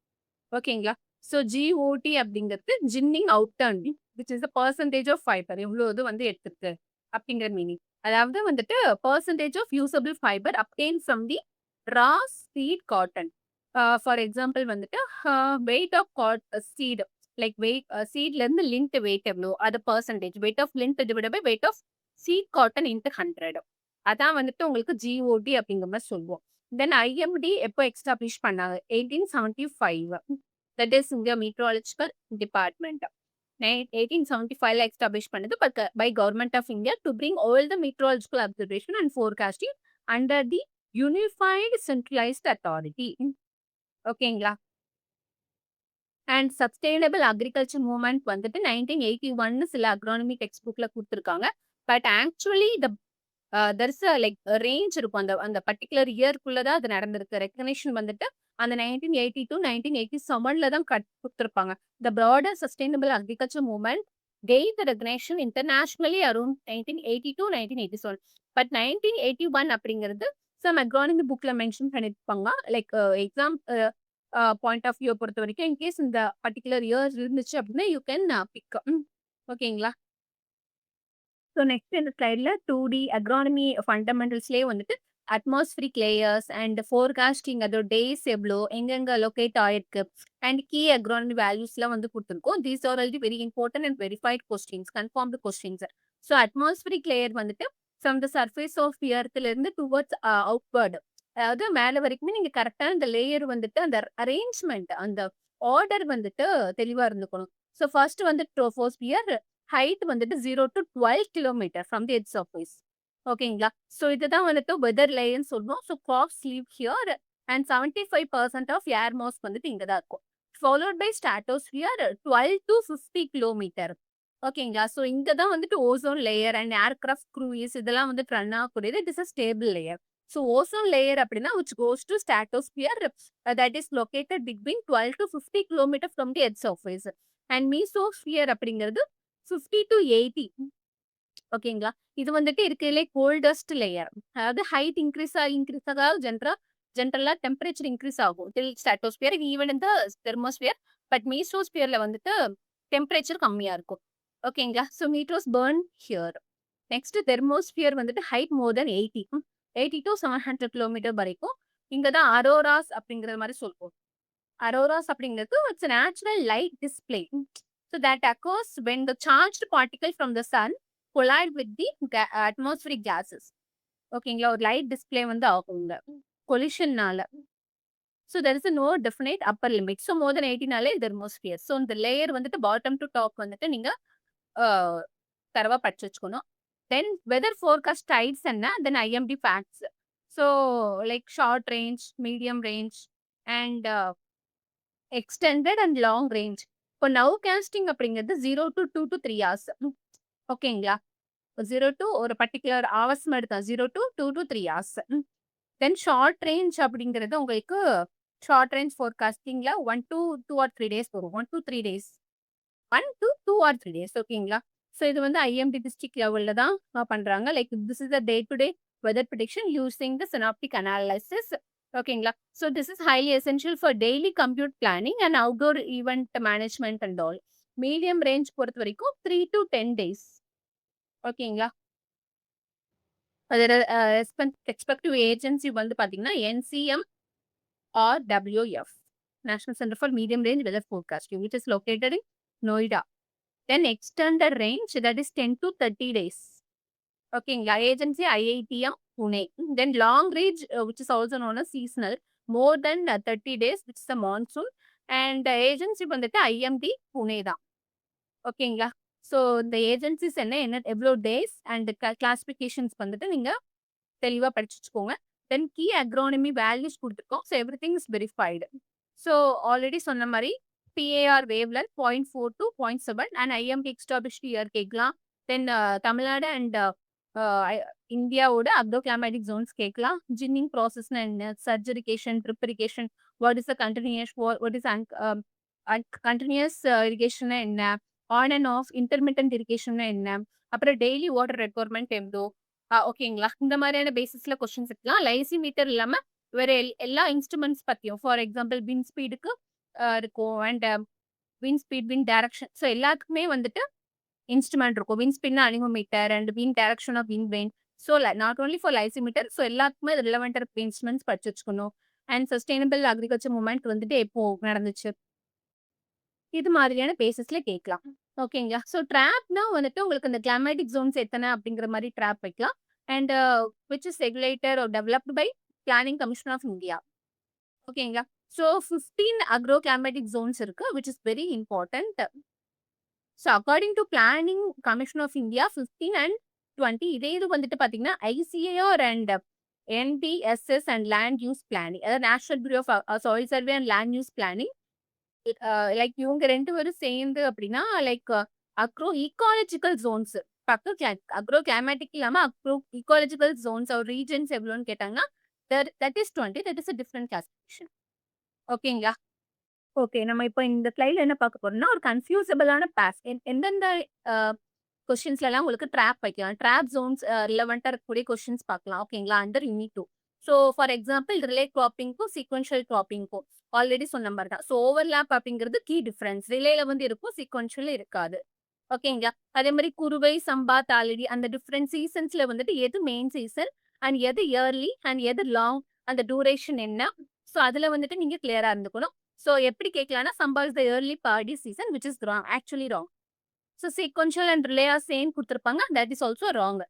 ஓகேங்களா? ஸோ GOT அப்படிங்கிறது ginning அவுட்டர்னிங் which is the percentage of fiber. எவ்வளோ இது வந்து எடுத்திருக்கு அப்படிங்கிற மீனிங். அதாவது வந்துட்டு percentage of usable fiber obtained from the raw seed cotton. For example வந்துட்டு weight of seed like weight சீட்ல இருந்து லிண்ட் வெயிட் எவ்வளோ அது percentage weight of lint divide by weight of seed cotton into 100. அதான் வந்துட்டு உங்களுக்கு GOT அப்படிங்கிற மாதிரி சொல்லுவோம். தென் IMD எப்போ எஸ்டாப்ளிஷ் பண்ணாங்க? 1875. That is India Meteorological Department. 1875ல எஸ்டாப்ளிஷ் பண்ணது by Government of India to bring all the meteorological observation and forecasting under the unified centralised authority. ஓகேங்களா? அண்ட் சஸ்டைனபிள் அக்ரிகல்ச்சர் மூவ்மெண்ட் வந்துட்டு 1981 சில அக்ரானமி டெக்ஸ்ட் புக்ல கொடுத்துருக்காங்க. But actually there is like range இருக்கும். அந்த அந்த பர்டிகுலர் இயர்க்குள்ள தான் அது நடந்திருக்கு. ரெக்கக்னேஷன் வந்துட்டு அந்த 1982 1987ல தான் கொடுத்துருப்பாங்க. The broader sustainable agriculture movement gain the recognition internationally around 1982 1987. But 1981 அப்படிங்கிறது சம் அக்ரானமி புக்ல மென்ஷன் பண்ணிருப்பாங்க. Like exam point of view பொறுத்த வரைக்கும் இன்கேஸ் இந்த பர்டிகுலர் இயர்ஸ் இருந்துச்சு அப்படின்னா யூ கேன் பிக். ஓகேங்களா? ஸோ நெக்ஸ்ட் இந்த ஸ்லைடில் 2D அக்ரானமி ஃபண்டமெண்டல்ஸ்லேயே வந்துட்டு அட்மாஸ்பிரிக் லேயர்ஸ் அண்ட் ஃபோர்காஸ்டிங் அதோட டேஸ் எவ்வளோ எங்கெங்கே லொக்கேட் ஆயிருக்கு அண்ட் கீ அக்ரானமி வேல்யூஸ்லாம் வந்து கொடுத்துருக்கோம். These are already very important and verified questions, confirmed questions. So atmospheric layer வந்துட்டு ஃப்ரம் த சர்ஃபேஸ் ஆஃப் இருந்து டுவர்ட்ஸ் அவுட்வர்டு, அதாவது மேலே வரைக்குமே நீங்கள் கரெக்டான இந்த லேயர் வந்துட்டு அந்த அரேஞ்ச்மெண்ட் அந்த ஆர்டர் வந்துட்டு தெளிவாக இருந்துக்கணும். ஸோ ஃபர்ஸ்ட் வந்து ட்ரோபோஸ்பியர் ஹைட் வந்துட்டு 0 to 12 kilometre from the earth surface. ஓகேங்களா? ஸோ இதுதான் வந்துட்டு வெதர் லேயர்னு சொல்லுவோம். So crops live here and 75% of air mass வந்துட்டு இங்கே தான் இருக்கும். Followed by stratosphere 12 to 50 kilometre. ஓகேங்களா? ஸோ இங்கே தான் வந்துட்டு ozone layer and aircraft cruise இதெல்லாம் வந்துட்டு ரன் ஆகக்கூடியது. It is a stable layer. So ozone layer அப்படின்னா which goes to stratosphere that is located between 12 to 50 kilometer from the earth surface. And mesosphere அப்படிங்கிறது 50 to 80. ஓகேங்களா? இது வந்துட்டு இருக்கிறதுலே coldest layer. அதாவது ஹைட் இன்க்ரீஸ் அதாவது ஜென்ரலா டெம்பரேச்சர் இன்க்ரீஸ் ஆகும் டில் ஸ்ட்ராட்டோஸ்பியர் ஈவன் இந்த தெர்மோஸ்பியர். பட் மீசோஸ்பியர்ல வந்துட்டு டெம்பரேச்சர் கம்மியா இருக்கும். ஓகேங்களா? So meteors burn here. Next thermosphere வந்துட்டு height more than 80 to 700 kilometre வரைக்கும். இங்க தான் அரோராஸ் அப்படிங்கிற மாதிரி சொல்லுவோம். அரோராஸ் அப்படிங்கிறது it's natural light display. So that occurs when the charged particle from the sun collide with the atmospheric gases. ஓகேங்களா? ஒரு லைட் டிஸ்பிளே வந்து ஆகுங்க கொலிஷன்னால. So there is no definite upper limit. So more than 80நாலே thermosphere. So இந்த layer வந்துட்டு bottom to top வந்துட்டு நீங்க தரவா படிச்சு வச்சுக்கணும். தென் வெதர் ஃபோர்காஸ்ட் டைட்ஸ் என்ன, தென் IMD facts. So like short range, medium range and extended and long range. இப்போ நவ் காஸ்டிங் அப்படிங்கிறது 0 to 2 to 3 hours. ஓகேங்களா? 0 to ஒரு பர்டிகுலர் ஹவர்ஸ் மாதிரி தான், 0 to 2 to 3 hours. Then short range அப்படிங்கிறது உங்களுக்கு short range ஃபோர்காஸ்டிங்ல 1 to 2 or 3 days வரும். 1 to 3 days, 1 to 2 or 3 days. ஓகேங்களா? ஸோ இது வந்து IMD டிஸ்ட்ரிக்ட் லெவல்ல தான் பண்றாங்க. Like this is the day to day weather prediction using the synoptic analysis. ஓகேங்களா? So this is highly essential for daily commute planning and outdoor event management and all. Medium range பொறுத்த வரைக்கும் 3 to 10 days. ஓகேங்களா? அதோட எக்ஸ்பெக்டிவ் agency வந்து பார்த்தீங்கன்னா NCM or WF, national centre for medium range weather forecasting, which is located in Noida. Then extended range, that is 10 to 30 days. ஓகேங்களா? Agency IITM Pune. Then long range, which is also known as seasonal, more than 30 days, which is the monsoon. And agency வந்துட்டு IMD Pune தான். ஓகேங்களா? So இந்த agencies என்ன எவ்வளோ days and classifications வந்துட்டு நீங்க தெளிவாக படிச்சு வச்சுக்கோங்க. தென் கீ அக்ரானமி வேல்யூஸ் கொடுத்துருக்கோம். So every thing is verified. So already சொன்ன மாதிரி PAR wavelength 0.4 to 0.7 and IMD established year கேட்கலாம். தென் தமிழ்நாடு அண்ட் இந்தியாவோட அக்ரோகிளைமேட்டிக் ஜோன்ஸ் கேட்கலாம். ஜின்னிங் ப்ராசஸ்னா என்ன, surge irrigation, drip irrigation, what is the continuous, what is continuous irrigation என்ன, on and off intermittent irrigation என்ன, அப்புறம் டெய்லி வாட்டர் ரெக்குவயர்மெண்ட் எவ்வளோ, ஓகேங்களா? இந்த மாதிரியான பேசிஸ்ல கொஸ்டின்ஸ் இருக்கலாம். லைசிமீட்டர் இல்லாம வேற எல்லா இன்ஸ்ட்ருமெண்ட்ஸ் பத்தியும் ஃபார் எக்ஸாம்பிள் விண்ட் ஸ்பீடுக்கு இருக்கும். And wind speed, wind direction. So எல்லாத்துக்குமே வந்துட்டு இன்ஸ்ட்ருமெண்ட் இருக்கும். விண்ட் ஸ்பீட்னா anemometer and wind direction of wind vane. So not only for lysimeter. So எல்லாத்துக்குமே ரிலவென்ட்டா இருக்க இன்ஸ்ட்ருமெண்ட்ஸ் படிச்சு வச்சுக்கணும். அண்ட் சஸ்டெய்னபிள் அக்ரிகல்ச்சர் மூவ்மெண்ட் வந்துட்டு எப்போ நடந்துச்சு? இது மாதிரியான பேசிஸ்ல கேட்கலாம். ஓகேங்களா? ஸோ ட்ராப்னா வந்துட்டு உங்களுக்கு அந்த கிளைமேட்டிக் ஜோன்ஸ் எத்தன அப்படிங்கிற மாரி ட்ராப் வைக்கலாம். And which is regulated or developed by Planning Commission of India. ஓகேங்களா? ஸோ 15 அக்ரோ கிளைமேட்டிக் ஜோன்ஸ் இருக்கு. Which is very important. So according to Planning Commission of India 15 and 20 இதே இது வந்துட்டு பார்த்தீங்கன்னா, ICAR and NBSS and land use planning. அதாவது National bureau of Soil Survey and land use Planning. Like இவங்க 2 பேரும் சேர்ந்து அப்படின்னா, like agro ecological zones agro climatic இல்லாம agro ecological zones or regions எவ்வளோன்னு கேட்டாங்கன்னா, that is 20. That is a different classification. ஓகேங்களா? Okay. நம்ம இப்போ இந்த ஸ்லைட்ல என்ன பார்க்க போறோம்னா, ஒரு கன்ஃப்யூசபிளான பாஸ் எந்தெந்த அ கொஸ்டின்ஸ்லலாம் உங்களுக்கு ட்ராப் வைக்கலாம். ட்ராப் ஜோன்ஸ் ரிலவென்ட்டா இருக்கக்கூடிய கொஸ்டின்ஸ் பார்க்கலாம். ஓகேங்களா? Under unit 2. So for example relay கிராப்பிங்க்கும், சீக்வென்ஷியல் கிராப்பிங்க்கும் ஆல்ரெடி சொன்ன மாரி தான். ஸோ ஓவர்லேப் அப்படிங்கிறது கீ டிஃபரன்ஸ். ரிலேல வந்து இருக்கும், சீக்வென்ஷியல்ல இருக்காது. ஓகேங்களா? அதே மாரி குறுவை, சம்பா, தாளடி அந்த டிஃபரெண்ட் சீசன்ஸ்ல வந்துட்டு எது மெயின் சீசன் அண்ட் எது இயர்லி அண்ட் எது லாங் அந்த டூரேஷன் என்ன? ஸோ அதுல வந்துட்டு நீங்க கிளியரா இருந்துக்கணும். ஸோ எப்படி கேட்கலாம்னா, Samba is the early paddy season which is wrong. Actually wrong. So sequential and relay are same குடுத்துருப்பாங்க. That is also wrong.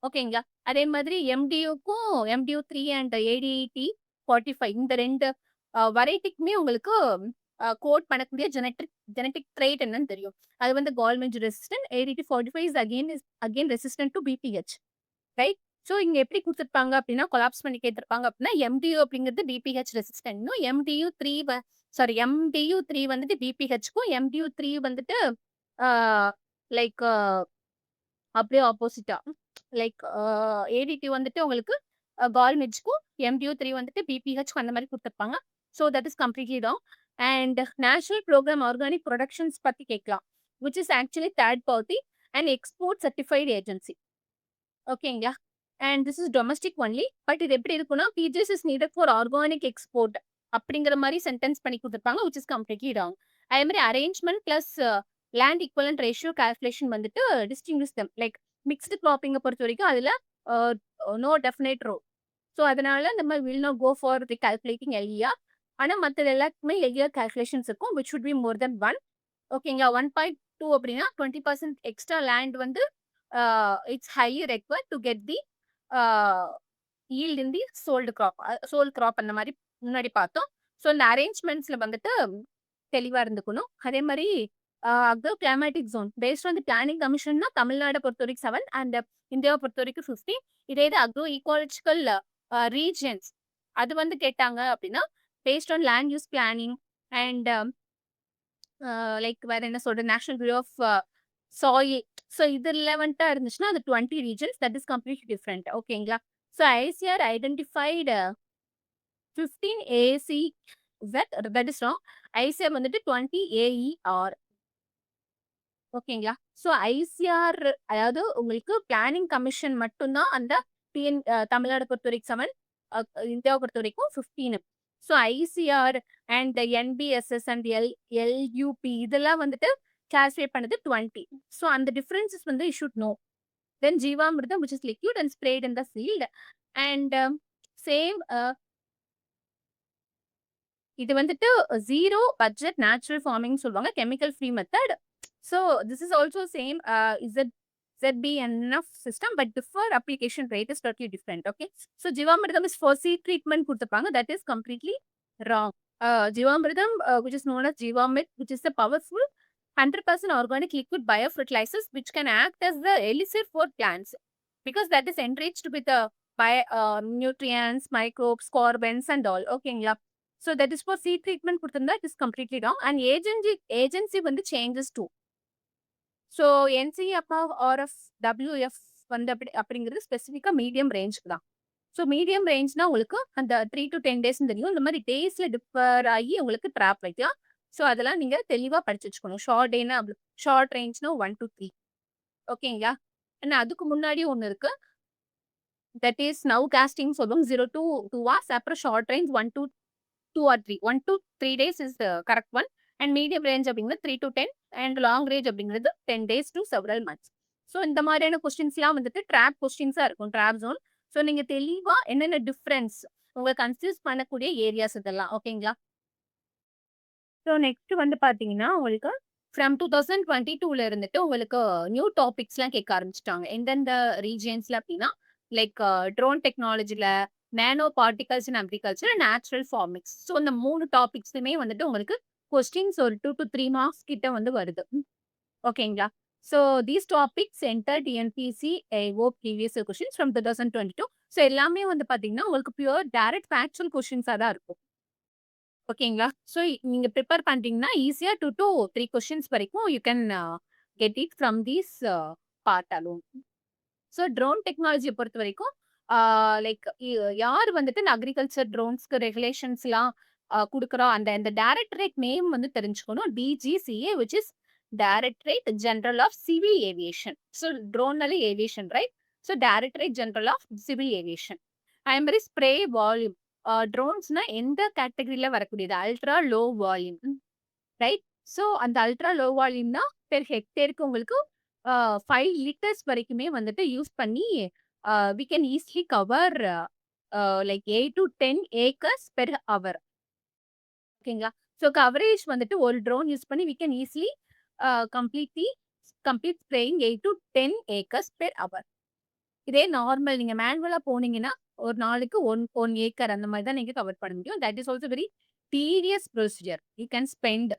ஓகேங்களா? அதே மாதிரி எம்டியூக்கும் எம்டியூ 3 அண்ட் ஏடிடி 45 இந்த 2 வெரைட்டிக்குமே உங்களுக்கு கோட் பண்ணக்கூடிய ஜெனடிக் ட்ரெய்ட் என்னன்னு தெரியும். அது வந்து கால்மெஞ்ச் resistant. ADT 45 is again resistant to BPH. Right? So இங்க எப்படி குடுத்துருப்பாங்க அப்படின்னா, கொலாப்ஸ் பண்ணி கேட்டிருப்பாங்க அப்படின்னா, எம்டியூ அப்படிங்கிறது பிபிஹெச் ரெசிஸ்டன்ட்னும், எம்டியூ 3 வந்துட்டு பிபிஹெச்க்கும், எம்டியூ 3 வந்துட்டு ஆ லைக் அப்படியே ஆப்போசிட்டா. லைக் ஏடிடி வந்துட்டு உங்களுக்கு கால்மெட்ஜ்க்கும், எம்டியூ 3 வந்துட்டு பிபிஹெச்க்கும் அந்த மாரி குடுத்துருப்பாங்க. So that is completely wrong. And national programme organic productions பத்தி கேட்கலாம். Which is actually third party and export certified agency. ஓகேங்களா? And this is domestic only. But இது எப்படி இருக்கும்னா, PGS is needed for organic export அப்படிங்கிற மாரி sentence பண்ணி குடுத்துருப்பாங்க. Which is completely wrong. அதே மாரி arrangement plus land equivalent ratio calculation வந்துட்டு டிஸ்டிங்விஷ் தெம். லைக் மிக்ஸ்டு கிராப்பிங்க பொறுத்தவரைக்கும் அதுல uh no definite row. So அதனால நம்ம will not go for the calculating LER. ஆனா மத்தது எல்லாத்துக்குமே எல்இஆர் கால்குலேஷன்ஸ் இருக்கும். விச் வுட் பி மோர் தென் 1. ஓகேங்களா? 1.2 அப்படின்னா 20% எக்ஸ்ட்ரா லேண்ட் வந்து it's highly required to get the yield in the sold crop அந்த மாரி முன்னாடி பார்த்தோம். ஸோ இந்த அரேஞ்ச்மெண்ட்ஸ்ல வந்துட்டு தெளிவா இருந்துக்கணும். அதே மாரி agro climatic zone based on the planning கமிஷன்னா தமிழ்நாட பொறுத்தவரைக்கும் 7 அண்ட் இந்தியாவ பொறுத்தவரைக்கும் 15. இதே இது அக்ரோ ஈக்காலஜிக்கல் ரீஜியன்ஸ் அது வந்து கேட்டாங்க அப்படின்னா, based on land use planning and like வேற என்ன சொல்றது? National bureau of soil. So இது ரிலவென்ட்டா இருந்துச்சுன்னா, அது 20 regions. That is completely different. ஓகேங்களா? So ICR identified 15 AC that is wrong. ICR வந்துட்டு 20 ஏஇஆர். ஓகேங்களா? ஸோ ஐசிஆர் அதாவது உங்களுக்கு பிளானிங் கமிஷன் மட்டும் தான் அந்த தமிழ்நாடு பொறுத்தவரைக்கும் 7, இந்தியாவ பொறுத்தவரைக்கும் 15. So ICR and NBSS and LUP இதெல்லாம் வந்துட்டு கிளாசிஃபை பண்ணது 20. ஸோ அந்த டிஃபரன்சஸ் வந்து you should know. Then jeevamrutham which is liquid and sprayed in the field and same இது வந்துட்டு 0 பட்ஜெட் நேச்சுரல் ஃபார்மிங் சொல்லுவாங்க. Chemical free method. So this is also same ZBNF system but differ application rate is totally different. Okay. So Jivamridam is for seed treatment கொடுத்திருப்பாங்க. That is completely wrong. Jivamridam which is known as Jivamit which is a powerful 100% organic liquid biofertilizers which can act as the elixir for plants because that is enriched with the nutrients, microbes, carbons and all. ஓகேங்களா? So that is for seed treatment கொடுத்திருந்தா it is completely wrong and agency வந்து changes too. So NCFR RF WF வந்து அப்படிங்கிறது ஸ்பெசிஃபிக்காக medium ரேஞ்சுக்கு தான். So medium ரேஞ்ச்னா உங்களுக்கு அந்த 3 to 10 டேஸ் தெரியும். இந்த மாதிரி டேஸ்ல டிஃபர் ஆகி உங்களுக்கு ட்ராப் வைக்கலாம். ஸோ அதெல்லாம் நீங்க தெளிவாக படிச்சு வச்சுக்கணும். ஷார்ட் ரேஞ்ச்னா 1 to 3. ஓகேங்களா? ஆனால் அதுக்கு முன்னாடி ஒன்று இருக்கு. தட் இஸ் நவ் காஸ்டிங் சொல்லுவோம் 0 to 2 hours. அப்புறம் short range 1 to 2 or 3. 1 to 3 days is the correct one. And medium range அப்படிங்கிறது 3 to 10 அண்ட் லாங் ரேஞ்ச் அப்படிங்கிறது 10 days to several months. So இந்த மாதிரியான கொஸ்டின்ஸ்லாம் வந்துட்டு ட்ராப் கொஸ்டின்ஸாக இருக்கும், ட்ராப் ஜோன். ஸோ நீங்கள் தெளிவாக என்னென்ன டிஃப்ரென்ஸ் உங்களை கன்ஃபியூஸ் பண்ணக்கூடிய ஏரியாஸ் இதெல்லாம். ஓகேங்களா? ஸோ நெக்ஸ்ட் வந்து பார்த்தீங்கன்னா உங்களுக்கு ஃப்ரம் 2022ல இருந்துட்டு உங்களுக்கு நியூ டாபிக்ஸ்லாம் கேட்க ஆரம்பிச்சிட்டாங்க. எந்தெந்த ரீஜியன்ஸ்ல அப்படின்னா லைக் ட்ரோன் டெக்னாலஜில, nano particles in agriculture, natural farmings. So இந்த 3 டாபிக்ஸுமே வந்துட்டு உங்களுக்கு கொஸ்டின்ஸ் ஒரு 2 to 3 மார்க்ஸ் கிட்ட வந்து வருது. ஓகேங்களா? So these topics enter TNPSC AO previous questions from 2022. So எல்லாமே வந்து பார்த்தீங்கன்னா உங்களுக்கு பியூர் டைரக்ட் ஃபேக்சுவல் கொஸ்டின்ஸாக தான் இருக்கும். ஓகேங்களா? ஸோ நீங்க ப்ரிப்பேர் பண்றீங்கன்னா, ஈஸியா 2 to 3 கொஸ்டின்ஸ் வரைக்கும் you can get it from these part alone. So drone டெக்னாலஜிய பொறுத்தவரைக்கும், ஆ லைக் யார் வந்துட்டு இந்த அக்ரிகல்ச்சர் ட்ரோன்ஸ்க்கு ரெகுலேஷன்ஸ்லாம் குடுக்குறா, அந்த அந்த டைரக்டரேட் நேம் வந்து தெரிஞ்சுக்கணும். DGCA which is directorate general of civil aviation. So ட்ரோன்னாலே aviation right? So directorate general of civil aviation. அதே மாரி ஸ்ப்ரே வால்யூம். ட்ரோன்ஸ்னா எந்த கேட்டகரியில வரக்கூடியது? Ultra low volume right? So அந்த அல்ட்ரா லோ வால்யூம்னா பெர் ஹெக்டேருக்கு உங்களுக்கு 5 லிட்டர்ஸ் வரைக்குமே வந்துட்டு யூஸ் பண்ணி we can easily cover like 8 to 10 acres per hour. ஓகேங்களா? ஸோ கவரேஜ் வந்துட்டு ஒரு ட்ரோன் யூஸ் பண்ணி we can easily completely complete spraying 8 to 10 acres per hour. இதே நார்மல் நீங்க மேனுவலா போனீங்கன்னா, ஒரு நாளைக்கு 1 ஏக்கர் அந்த மாரி தான் நீங்க கவர் பண்ண முடியும். That is also very tedious procedure. You can spend.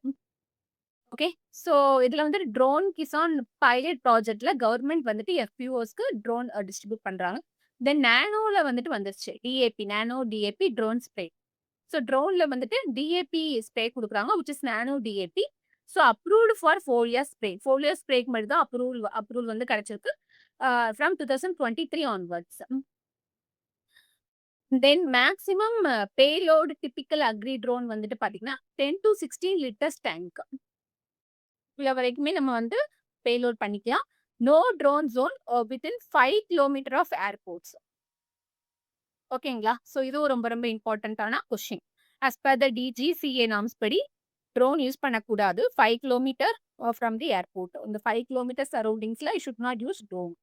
Okay. So இதுல வந்து ட்ரோன் கிசான் பைலட் ப்ராஜெக்ட்ல கவர்மெண்ட் வந்துட்டு எஃப்பிஓஸ்க்கு ட்ரோன் டிஸ்ட்ரிபியூட் பண்றாங்க. தென் நானோல வந்துட்டு வந்துருச்சு. DAP, nano DAP drone spray. So ட்ரோன்ல வந்துட்டு டிஏபி ஸ்ப்ரே குடுக்குறாங்க which is nano DAP. So approved for foliar spray. Foliar ஸ்ப்ரேக்கு மட்டும் தான் அப்ரூவல் வந்து கிடைச்சிருக்கு. From 2023 onwards. Then maximum payload typical agri drone வந்துட்டு பார்த்தீங்கன்னா 10 to 16 லிட்டர்ஸ் டேங்க். இவ்வளோ வரைக்குமே நம்ம வந்து பேலோட் பண்ணிக்கலாம். No drone zone within 5 kilometre of airports. ஓகேங்களா? ஸோ இதுவும் ரொம்ப ரொம்ப இம்பார்ட்டன்ட்டான question. As per the DGCA norms படி ட்ரோன் யூஸ் பண்ணக்கூடாது 5 கிலோமீட்டர் ஃப்ரம் தி ஏர்போர்ட். இந்த 5 கிலோமீட்டர் சரௌண்டிங்ஸ்ல you should not use drone.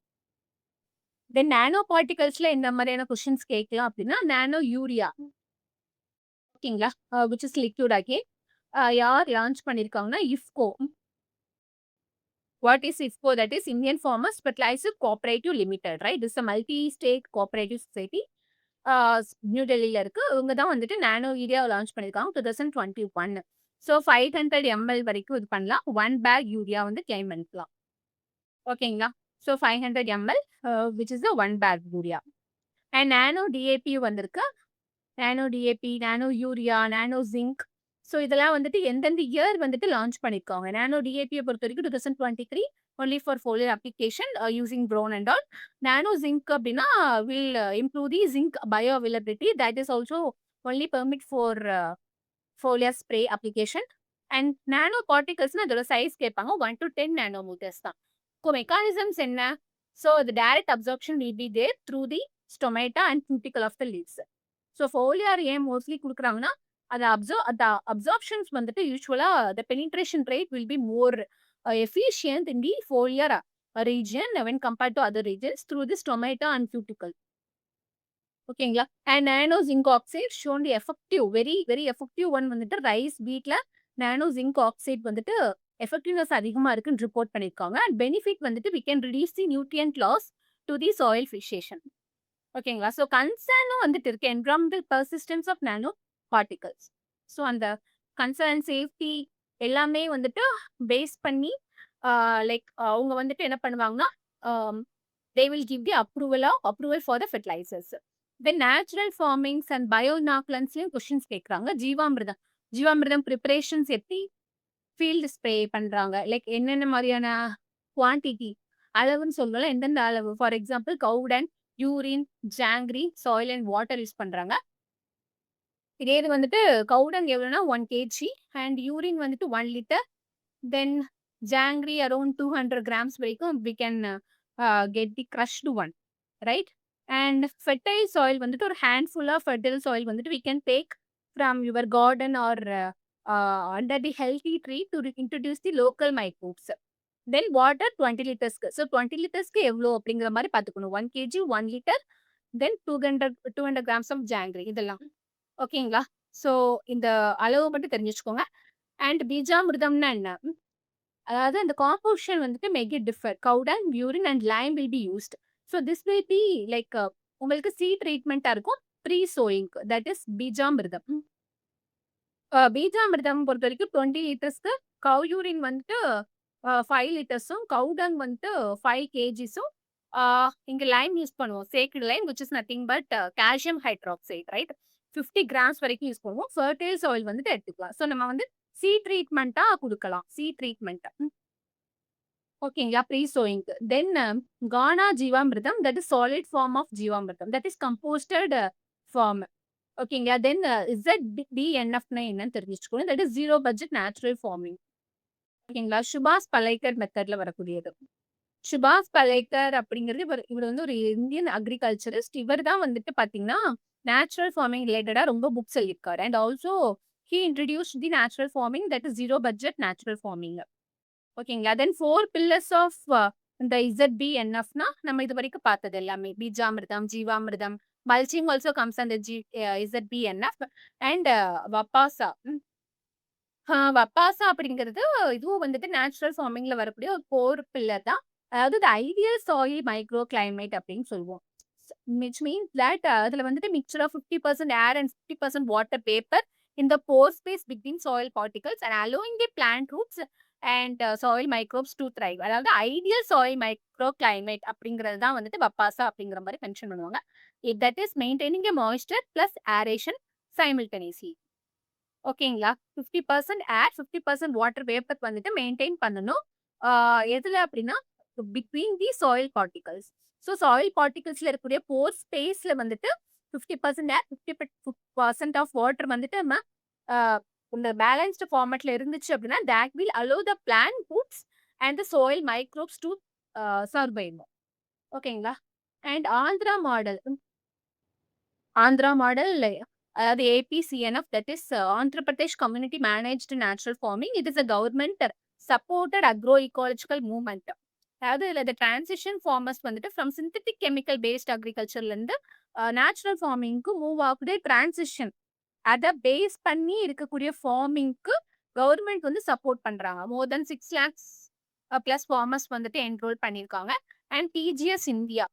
Then nano பார்ட்டிகல்ஸ்ல எந்த மாதிரியான கொஸ்டின்ஸ் கேட்கலாம் அப்படின்னா, நானோ யூரியா. ஓகேங்களா? Which is liquid again. யார் லான்ச் பண்ணியிருக்காங்கன்னா, IFFCO. What is IFFCO? That is Indian farmers fertiliser cooperative limited right? It's a multi state cooperative society. New டெல்லியில இருக்கு. இவங்க தான் வந்துட்டு நானோ யூரியா லான்ச் பண்ணியிருக்காங்க 2021. ஸோ 500 ml வரைக்கும் இது பண்ணலாம். 1 பேக் யூரியா வந்து கிளைம் பண்ணிக்கலாம். ஓகேங்களா? So 500 ml which is the 1 bag urea. And nano DAP வந்திருக்கு. Nano DAP, nano urea, nano zinc. So இதெல்லாம் வந்துட்டு எந்தெந்த இயர் வந்துட்டு லான்ச் பண்ணியிருக்காங்க. நானோ டிஏபியை பொறுத்த வரைக்கும் 2023 only for foliar application using drone and all. Nano zinc அப்படின்னா will improve the zinc bio availability. That is also only permit for foliar spray application. And nano பார்ட்டிகல்ஸ்னா அதோட சைஸ் கேட்பாங்க. 1 to 10 நானோமீட்டர்ஸ் தான். So mechanisms என்ன? So the direct absorption will be there through the stomata and cuticle of the leaves. So foliar ஏன் mostly குடுக்குறாங்கன்னா, அந்த absorptions வந்துட்டு யூசுவலா the penetration rate will be more efficient in the foliar region when compared to other regions through the stomata and cuticle. ஓகேங்களா? And nano zinc oxide shown the effective very very effective one வந்துட்டு rice வீட்ல nano zinc oxide வந்துட்டு effectiveness அதிகமா இருக்குன்னு report பண்ணியிருக்காங்க. And benefit வந்துட்டு we can reduce the nutrient loss to the soil fixation. ஓகேங்களா? So கன்சர்னும் வந்துட்டு இருக்கு environmental persistence of nano particles. So அந்த கன்சர்ன் சேஃப்டி எல்லாமே வந்துட்டு பேஸ் பண்ணி லைக் அவங்க வந்துட்டு என்ன பண்ணுவாங்கன்னா they will give the approval for the fertilisers. Then natural farmings and பயோநாக்குலன்ஸ்லயும் கொஸ்டின்ஸ் கேட்குறாங்க. ஜீவாமிர்தம் ப்ரிப்பரேஷன்ஸ் எப்படி ஃபீல்டு ஸ்ப்ரே பண்றாங்க, லைக் என்னென்ன மாதிரியான குவான்டிட்டி அளவுன்னு சொல்லல, எந்தெந்த அளவு. For example cow dung, urine, jaggery, soil and water use பண்றாங்க. இதே இது வந்துட்டு கவுடன் எவ்வளோனா 1 kg அண்ட் யூரின் வந்துட்டு 1 litre. Then jaggery around 200 grams வரைக்கும் we can get the crushed one right? And fertile soil வந்துட்டு ஒரு ஹேண்ட்ஃபுல் ஆஃப் ஃபெர்டைல் சாயில் வந்துட்டு we can take from your garden or under the healthy tree to introduce the local microbes. Then water 20 லிட்டர்ஸ்க்கு. ஸோ 20 லிட்டர்ஸ்க்கு எவ்வளோ அப்படிங்கிற மாதிரி பார்த்துக்கணும். 1 KG 1 litre then 200 grams of jaggery இதெல்லாம் ஓகேங்களா. ஸோ இந்த அளவு மட்டும் தெரிஞ்சு வச்சுக்கோங்க. அண்ட் பீஜாமிர்தம்னா என்ன? அதாவது அந்த காம்போசிஷன் வந்துட்டு make it differ. Cow dung, urine and lime will be used. So this will be like உங்களுக்கு ட்ரீட்மெண்ட்டா இருக்கும் ப்ரீ சோயிங்க்கு. That is beejamrutham. பீஜாமிர்தம் பொறுத்த வரைக்கும் 20 லிட்டர்ஸ்க்கு கவ் யூரின் வந்துட்டு 5 லிட்டர்ஸும், கவ் டங் வந்துட்டு 5 கேஜிஸும், இங்க லைம் யூஸ் பண்ணுவோம். Slaked lime which is nothing but calcium hydroxide right. 50 grams வரைக்கும் யூஸ் பண்ணுவோம். ஃபெர்டைல் சாயில் வந்துட்டு எடுத்துக்கலாம். ஸோ நம்ம வந்து ட்ரீட்மெண்ட்டா குடுக்கலாம். ட்ரீட்மெண்ட். ஓகேங்களா. ப்ரீ சோயிங்க்கு. Then ghana jeevamrutham that is solid form of jeevamrutham. That is composted form. ஓகேங்களா. தென் ZBNFனா என்னன்னு தெரிஞ்சுக்கணும். That is zero budget natural farming. ஓகேங்களா. சுபாஷ் பலேகர் மெத்தட்ல வரக்கூடியது. சுபாஷ் பலேகர் அப்படிங்கிறது இவர் வந்து ஒரு இந்தியன் அக்ரிகல்ச்சரிஸ்ட். இவர் தான் வந்துட்டு பார்த்தீங்கன்னா, நேச்சுரல் ஃபார்மிங் ரிலேட்டடா ரொம்ப புக்ஸ் எழுதியிருக்காரு. And also he introduced the natural farming that is zero budget natural farming. ஓகேங்களா. தென் 4 பில்லர்ஸ் ஆஃப் இந்த ZBNFனா நம்ம இது வரைக்கும் பார்த்தது எல்லாமே. Beejamrutham, jeevamrutham, mulching also comes under ZBNF and whapasa. Whapasa அப்படிங்கிறது இதுவும் வந்துட்டு நேச்சுரல் ஃபார்மிங்ல வரக்கூடிய ஒரு 4 பில்லர் தான். அதாவது the ideal soil micro climate அப்படின்னு சொல்லுவோம். விச் மீன்ஸ் தட் அதுல வந்துட்டு mixture of 50% air and 50% water vapour in the pore space between soil particles and allowing the plant roots and soil microbes to thrive. அதாவது ideal soil micro climate அப்படிங்கிறது தான் வந்துட்டு வப்பாசா அப்படிங்கிற மாதிரி மென்ஷன் பண்ணுவாங்க. That is maintaining a moisture plus aeration simultaneously. ஓகேங்களா. 50% air 50% water vapour வந்துட்டு maintain பண்ணணும். எதுல அப்படின்னா between the soil particles. So soil பார்ட்டிகல்ஸ்ல இருக்கக்கூடிய போர் ஸ்பேஸ்ல வந்துட்டு 50% ஏர் 50% ஆஃப் வாட்டர் வந்துட்டு நம்ம இந்த பேலன்ஸ்டு ஃபார்மேட்ல இருந்துச்சு அப்படின்னா that will allow the plant roots and the soil microbes to survive. ஓகேங்களா. அண்ட் ஆந்திரா மாடல் அதாவது APCNF that is Andhra Pradesh community managed natural farming. It is a government supported agro ecological movement. அதாவது இதில் இந்த டிரான்சிஷன் ஃபார்மர்ஸ் வந்துட்டு from synthetic chemical based அக்ரிகல்ச்சர்லேருந்து natural ஃபார்மிங்க்கு move ஆகுது. Transition அதை பேஸ் பண்ணி இருக்கக்கூடிய ஃபார்மிங்க்கு கவர்மெண்ட் வந்து சப்போர்ட் பண்ணுறாங்க. More then 6 lakhs plus farmers வந்துட்டு என்ரோல் பண்ணியிருக்காங்க. அண்ட் TGS இந்தியா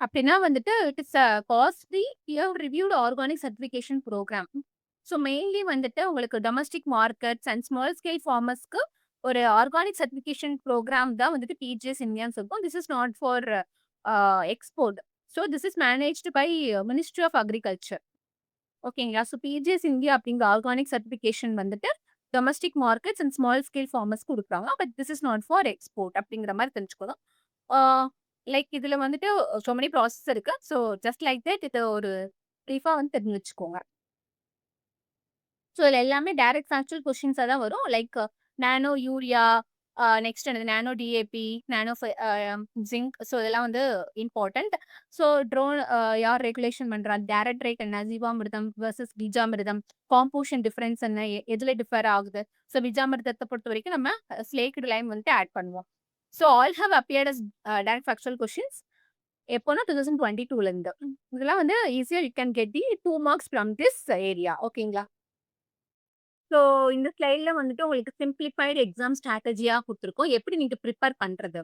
அப்படின்னா வந்துட்டு it is a costly peer reviewed organic certification programme. So mainly வந்துட்டு உங்களுக்கு domestic markets and small scale ஃபார்மர்ஸ்க்கு ஒரு ஆர்கானிக் சர்டிஃபிகேஷன் ப்ரோக்ராம் தான் வந்துட்டு TGS இந்தியான்னு சொல்லுவோம். This is not for export. So this is managed by ministry of agriculture. ஓகேங்களா. So TGS India அப்படிங்கிற ஆர்கானிக் சர்டிஃபிகேஷன் வந்துட்டு domestic markets and small scale farmers கொடுக்குறாங்க. But this is not for export அப்படிங்கிற மாதிரி தெரிஞ்சுக்கணும். Like இதுல வந்துட்டு so many process இருக்கு. ஸோ ஜஸ்ட் லைக் தட் இது ஒரு ப்ரீஃபா வந்து தெரிஞ்சு வச்சுக்கோங்க. ஸோ இதுல எல்லாமே டைரக்ட் ஃபேக்சுவல் கொஸ்டின்ஸா தான் வரும். லைக் நானோ யூரியா, நெக்ஸ்ட் என்னது nano DAP, nano zinc. So இதெல்லாம் வந்து இம்பார்ட்டன்ட். ஸோ ட்ரோன் யார் ரெகுலேஷன் பண்றா, டைரக்ட் ரேட் என்ன, jeevamrutham versus beejamrutham, composition difference என்ன, எதுல டிஃபர் ஆகுது. ஸோ பீஜாமிர்தத்தை பொறுத்த வரைக்கும் நம்ம ஸ்லேக்டு லைம் வந்துட்டு ஆட் பண்ணுவோம். So all have appeared as direct factual questions. எப்போனா 2022ல இருந்து. இதெல்லாம் வந்து ஈஸியா you can get the 2 marks from this area. ஓகேங்களா. ஸோ இந்த ஸ்லைட்ல வந்துட்டு உங்களுக்கு சிம்பிளிஃபைடு எக்ஸாம் ஸ்ட்ராட்டஜியா குடுத்துருக்கோம். எப்படி நீங்க ப்ரிப்பேர் பண்றது?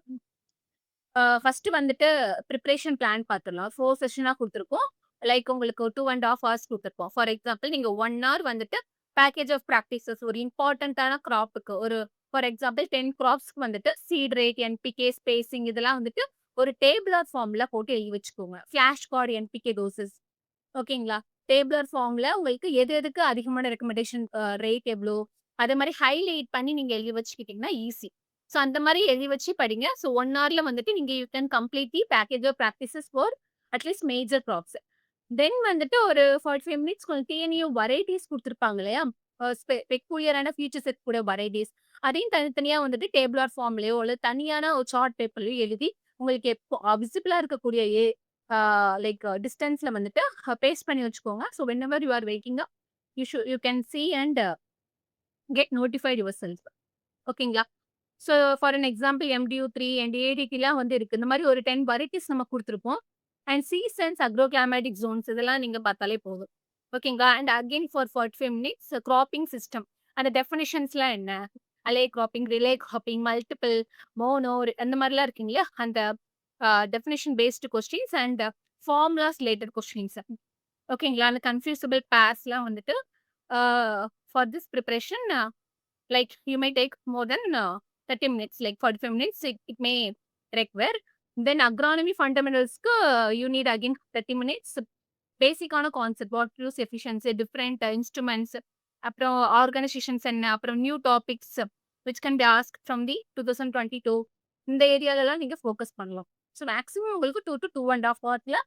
ஃபர்ஸ்ட் வந்துட்டு ப்ரிப்பரேஷன் பிளான் பார்த்துடலாம். 4 செஷனா குடுத்துருக்கோம். லைக் உங்களுக்கு 2 1/2 ஹவர்ஸ் குடுத்துருப்போம். ஃபார் எக்ஸாம்பிள் நீங்க 1 ஹவர் வந்துட்டு பேக்கேஜ் ஆஃப் பிராக்டிசஸ் ஒரு இம்பார்ட்டன்ட்டான கிராப்புக்கு ஒரு ஃபார் எக்ஸாம்பிள் 10 கிராப்ஸ்க்கு வந்துட்டு சீட் ரேட், NPK, ஸ்பேசிங் இதெல்லாம் வந்துட்டு ஒரு டேபிளார் ஃபார்ம்ல போட்டு எழுதி வச்சுக்கோங்க. Flash card, NPK doses. ஓகேங்களா. டேபிளர் ஃபார்ம்ல உங்களுக்கு எது எதுக்கு அதிகமான ரெக்கமெண்டேஷன் ரேட் எவ்வளோ, அதே மாதிரி ஹைலைட் பண்ணி நீங்க எழுதி வச்சுக்கிட்டீங்கன்னா ஈஸி. ஸோ அந்த மாதிரி எழுதி வச்சு படிங்க. ஸோ 1 ஹவர்ல வந்துட்டு நீங்க you can complete the package of practices for at least major crops. Then வந்துட்டு ஒரு 45 மினிட்ஸ் கொஞ்சம் TNU வெரைட்டிஸ் கொடுத்துருப்பாங்க இல்லையா, பெக்குலியரான ஃபீச்சர்ஸ் இருக்கக்கூடிய வெரைட்டிஸ் அதையும் தனித்தனியா வந்துட்டு டேபிளார் ஃபார்ம்லயோ அல்லது தனியான ஒரு சார்ட் பேப்பர்லயோ எழுதி உங்களுக்கு எப்போ விசிபிளா இருக்கக்கூடிய லைக் டிஸ்டன்ஸ்ல வந்துட்டு பேஸ்ட் பண்ணி வச்சுக்கோங்க. So whenever you are waking up, you can see and get notified yourself. ஓகேங்களா? So for an example MDU3 and ADTலாம் வந்து இருக்கு. இந்த மாரி ஒரு 10 வெரைட்டீஸ் நம்ம குடுத்துருப்போம். And seasons, agro climatic zones இதெல்லாம் நீங்க பார்த்தாலே போதும். ஓகேங்களா? And again for 45 minutes cropping system. அந்த டெஃபினிஷன்ஸ்லாம் என்ன? Alley cropping, relay cropping, multiple, mono அந்த மாரிலாம் இருக்கு இல்லையா? அந்த definition based questions and formulas related questions. ஓகேங்களா? அந்த கன்ஃப்யூசபிள் பேர்ஸ்லாம் வந்துட்டு for this preparation like you may take more than 30 minutes, like 45 minutes it may require. Then agronomy fundamentals you need again 30 minutes. Basic ஆன concept, water use efficiency, different instruments, அப்புறம் organizations என்ன, அப்புறம் new topics which can be asked from the 2022 இந்த ஏரியாலலாம் நீங்க focus பண்ணலாம். So maximum உங்களுக்கு 2 to 2.5 ஹவர்ஸ்ல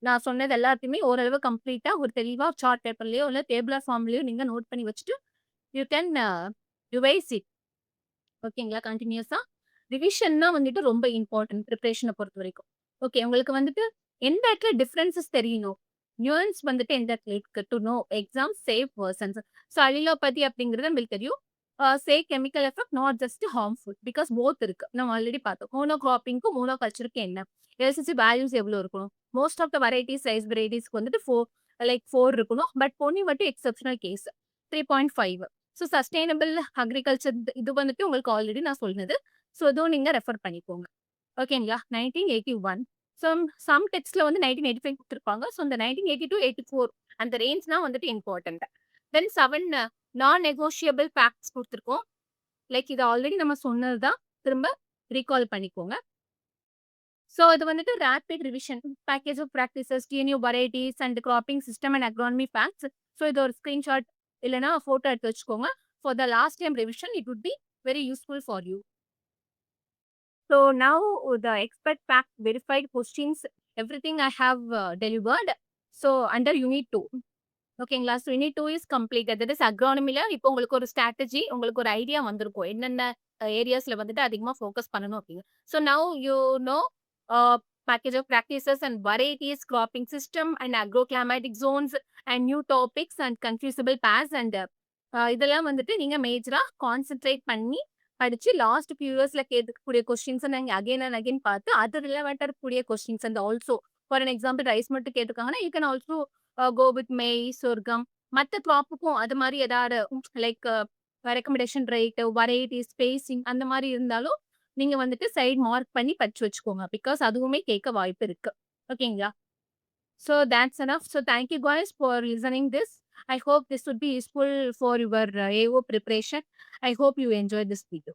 நான் சொன்னது எல்லாத்தையுமே ஓரளவு கம்ப்ளீட்டா ஒரு தெளிவா சார்ட் பேப்பர்லயோ இல்ல டேபிளர் ஃபார்ம்லயோ நீங்க நோட் பண்ணி வச்சுட்டு யூ கேன் ரிவைஸ் இட். ஓகேங்களா? கன்டினியூஸா ரிவிஷன் தான் வந்துட்டு ரொம்ப இம்பார்ட்டன்ட் ப்ரிப்பரேஷனை பொறுத்த வரைக்கும். ஓகே, உங்களுக்கு வந்துட்டு எந்த இடத்துல டிஃபரன்சஸ் தெரியணும், நியூயன்ஸ் வந்துட்டு எந்த இடத்துல இருக்கு to know exam safe persons. So allelopathy அப்படிங்கிறது நம்மளுக்கு தெரியும். Say chemical effect not just harmful because both இருக்கு. நம்ம ஆல்ரெடி பார்த்தோம். மோனோ கிராப்பிங்க்கும் மோனோ கல்ச்சருக்கு என்ன எல்சிசி வேல்யூஸ் எவ்வளோ இருக்கணும். Most of the varieties size வெரைட்டிஸ்க்கு வந்துட்டு 4 இருக்கணும். பட் பொன்னி மட்டும் exceptional case 3.5. So sustainable agriculture இது வந்துட்டு உங்களுக்கு ஆல்ரெடி நான் சொன்னது. ஸோ இதுவும் நீங்க ரெஃபர் பண்ணிக்கோங்க. ஓகேங்களா? 1981. சம் டெக்ஸ்ட்ல வந்து 1985 குடுத்துருப்பாங்க. ஸோ இந்த 1982-84 அந்த ரேஞ்ச் தான் வந்துட்டு important. Then 7 non negotiable facts குடுத்துருக்கோம். லைக் இது ஆல்ரெடி நம்ம சொன்னது தான். திரும்ப ரீகால் பண்ணிக்கோங்க. ஸோ இது வந்துட்டு rapid revision, package of practices, TNU varieties and cropping system and agronomy facts. So இது ஒரு ஸ்கிரீன்ஷாட் இல்லைன்னா ஃபோட்டோ எடுத்து வச்சுக்கோங்க. For the last time revision it would be very useful for you. So now the expert fact verified questions everything I have delivered. So under unit 2. ஓகேங்களா? So unit 2 is completed. That is அக்ரானமில இப்போ உங்களுக்கு ஒரு strategy, உங்களுக்கு ஒரு idea வந்திருக்கும். என்னென்ன ஏரியாஸ்ல வந்துட்டு அதிகமா ஃபோக்கஸ் பண்ணணும் அப்படின்னு. So now you know package of practices and varieties, cropping system and agroclimatic zones and new topics and confusable pairs and இதெல்லாம் வந்துட்டு நீங்க மேஜரா கான்சென்ட்ரேட் பண்ணி படிச்சு லாஸ்ட் ஃபியூ இயர்ஸ்ல கேட்கக்கூடிய கொஸ்டின்ஸ் நீங்க அகைன் அண்ட் அகைன் பார்த்து அது ரிலவெண்டா இருக்கக்கூடிய questions and also for an example rice மட்டும் கேட்டிருக்காங்கன்னா you can also go with maize, sorghum, மற்ற கிராப்புக்கும் அது மாதிரி ஏதாவது like recommendation rate, variety, spacing அந்த மாதிரி இருந்தாலும் நீங்க வந்துட்டு சைட் மார்க் பண்ணி படிச்சு வச்சுக்கோங்க. பிகாஸ் அதுவுமே கேட்க வாய்ப்பு இருக்கு. ஓகேங்களா? So that's enough. So thank you guys for listening this. I hope this would be useful for your AO preparation. I hope you enjoyed this video.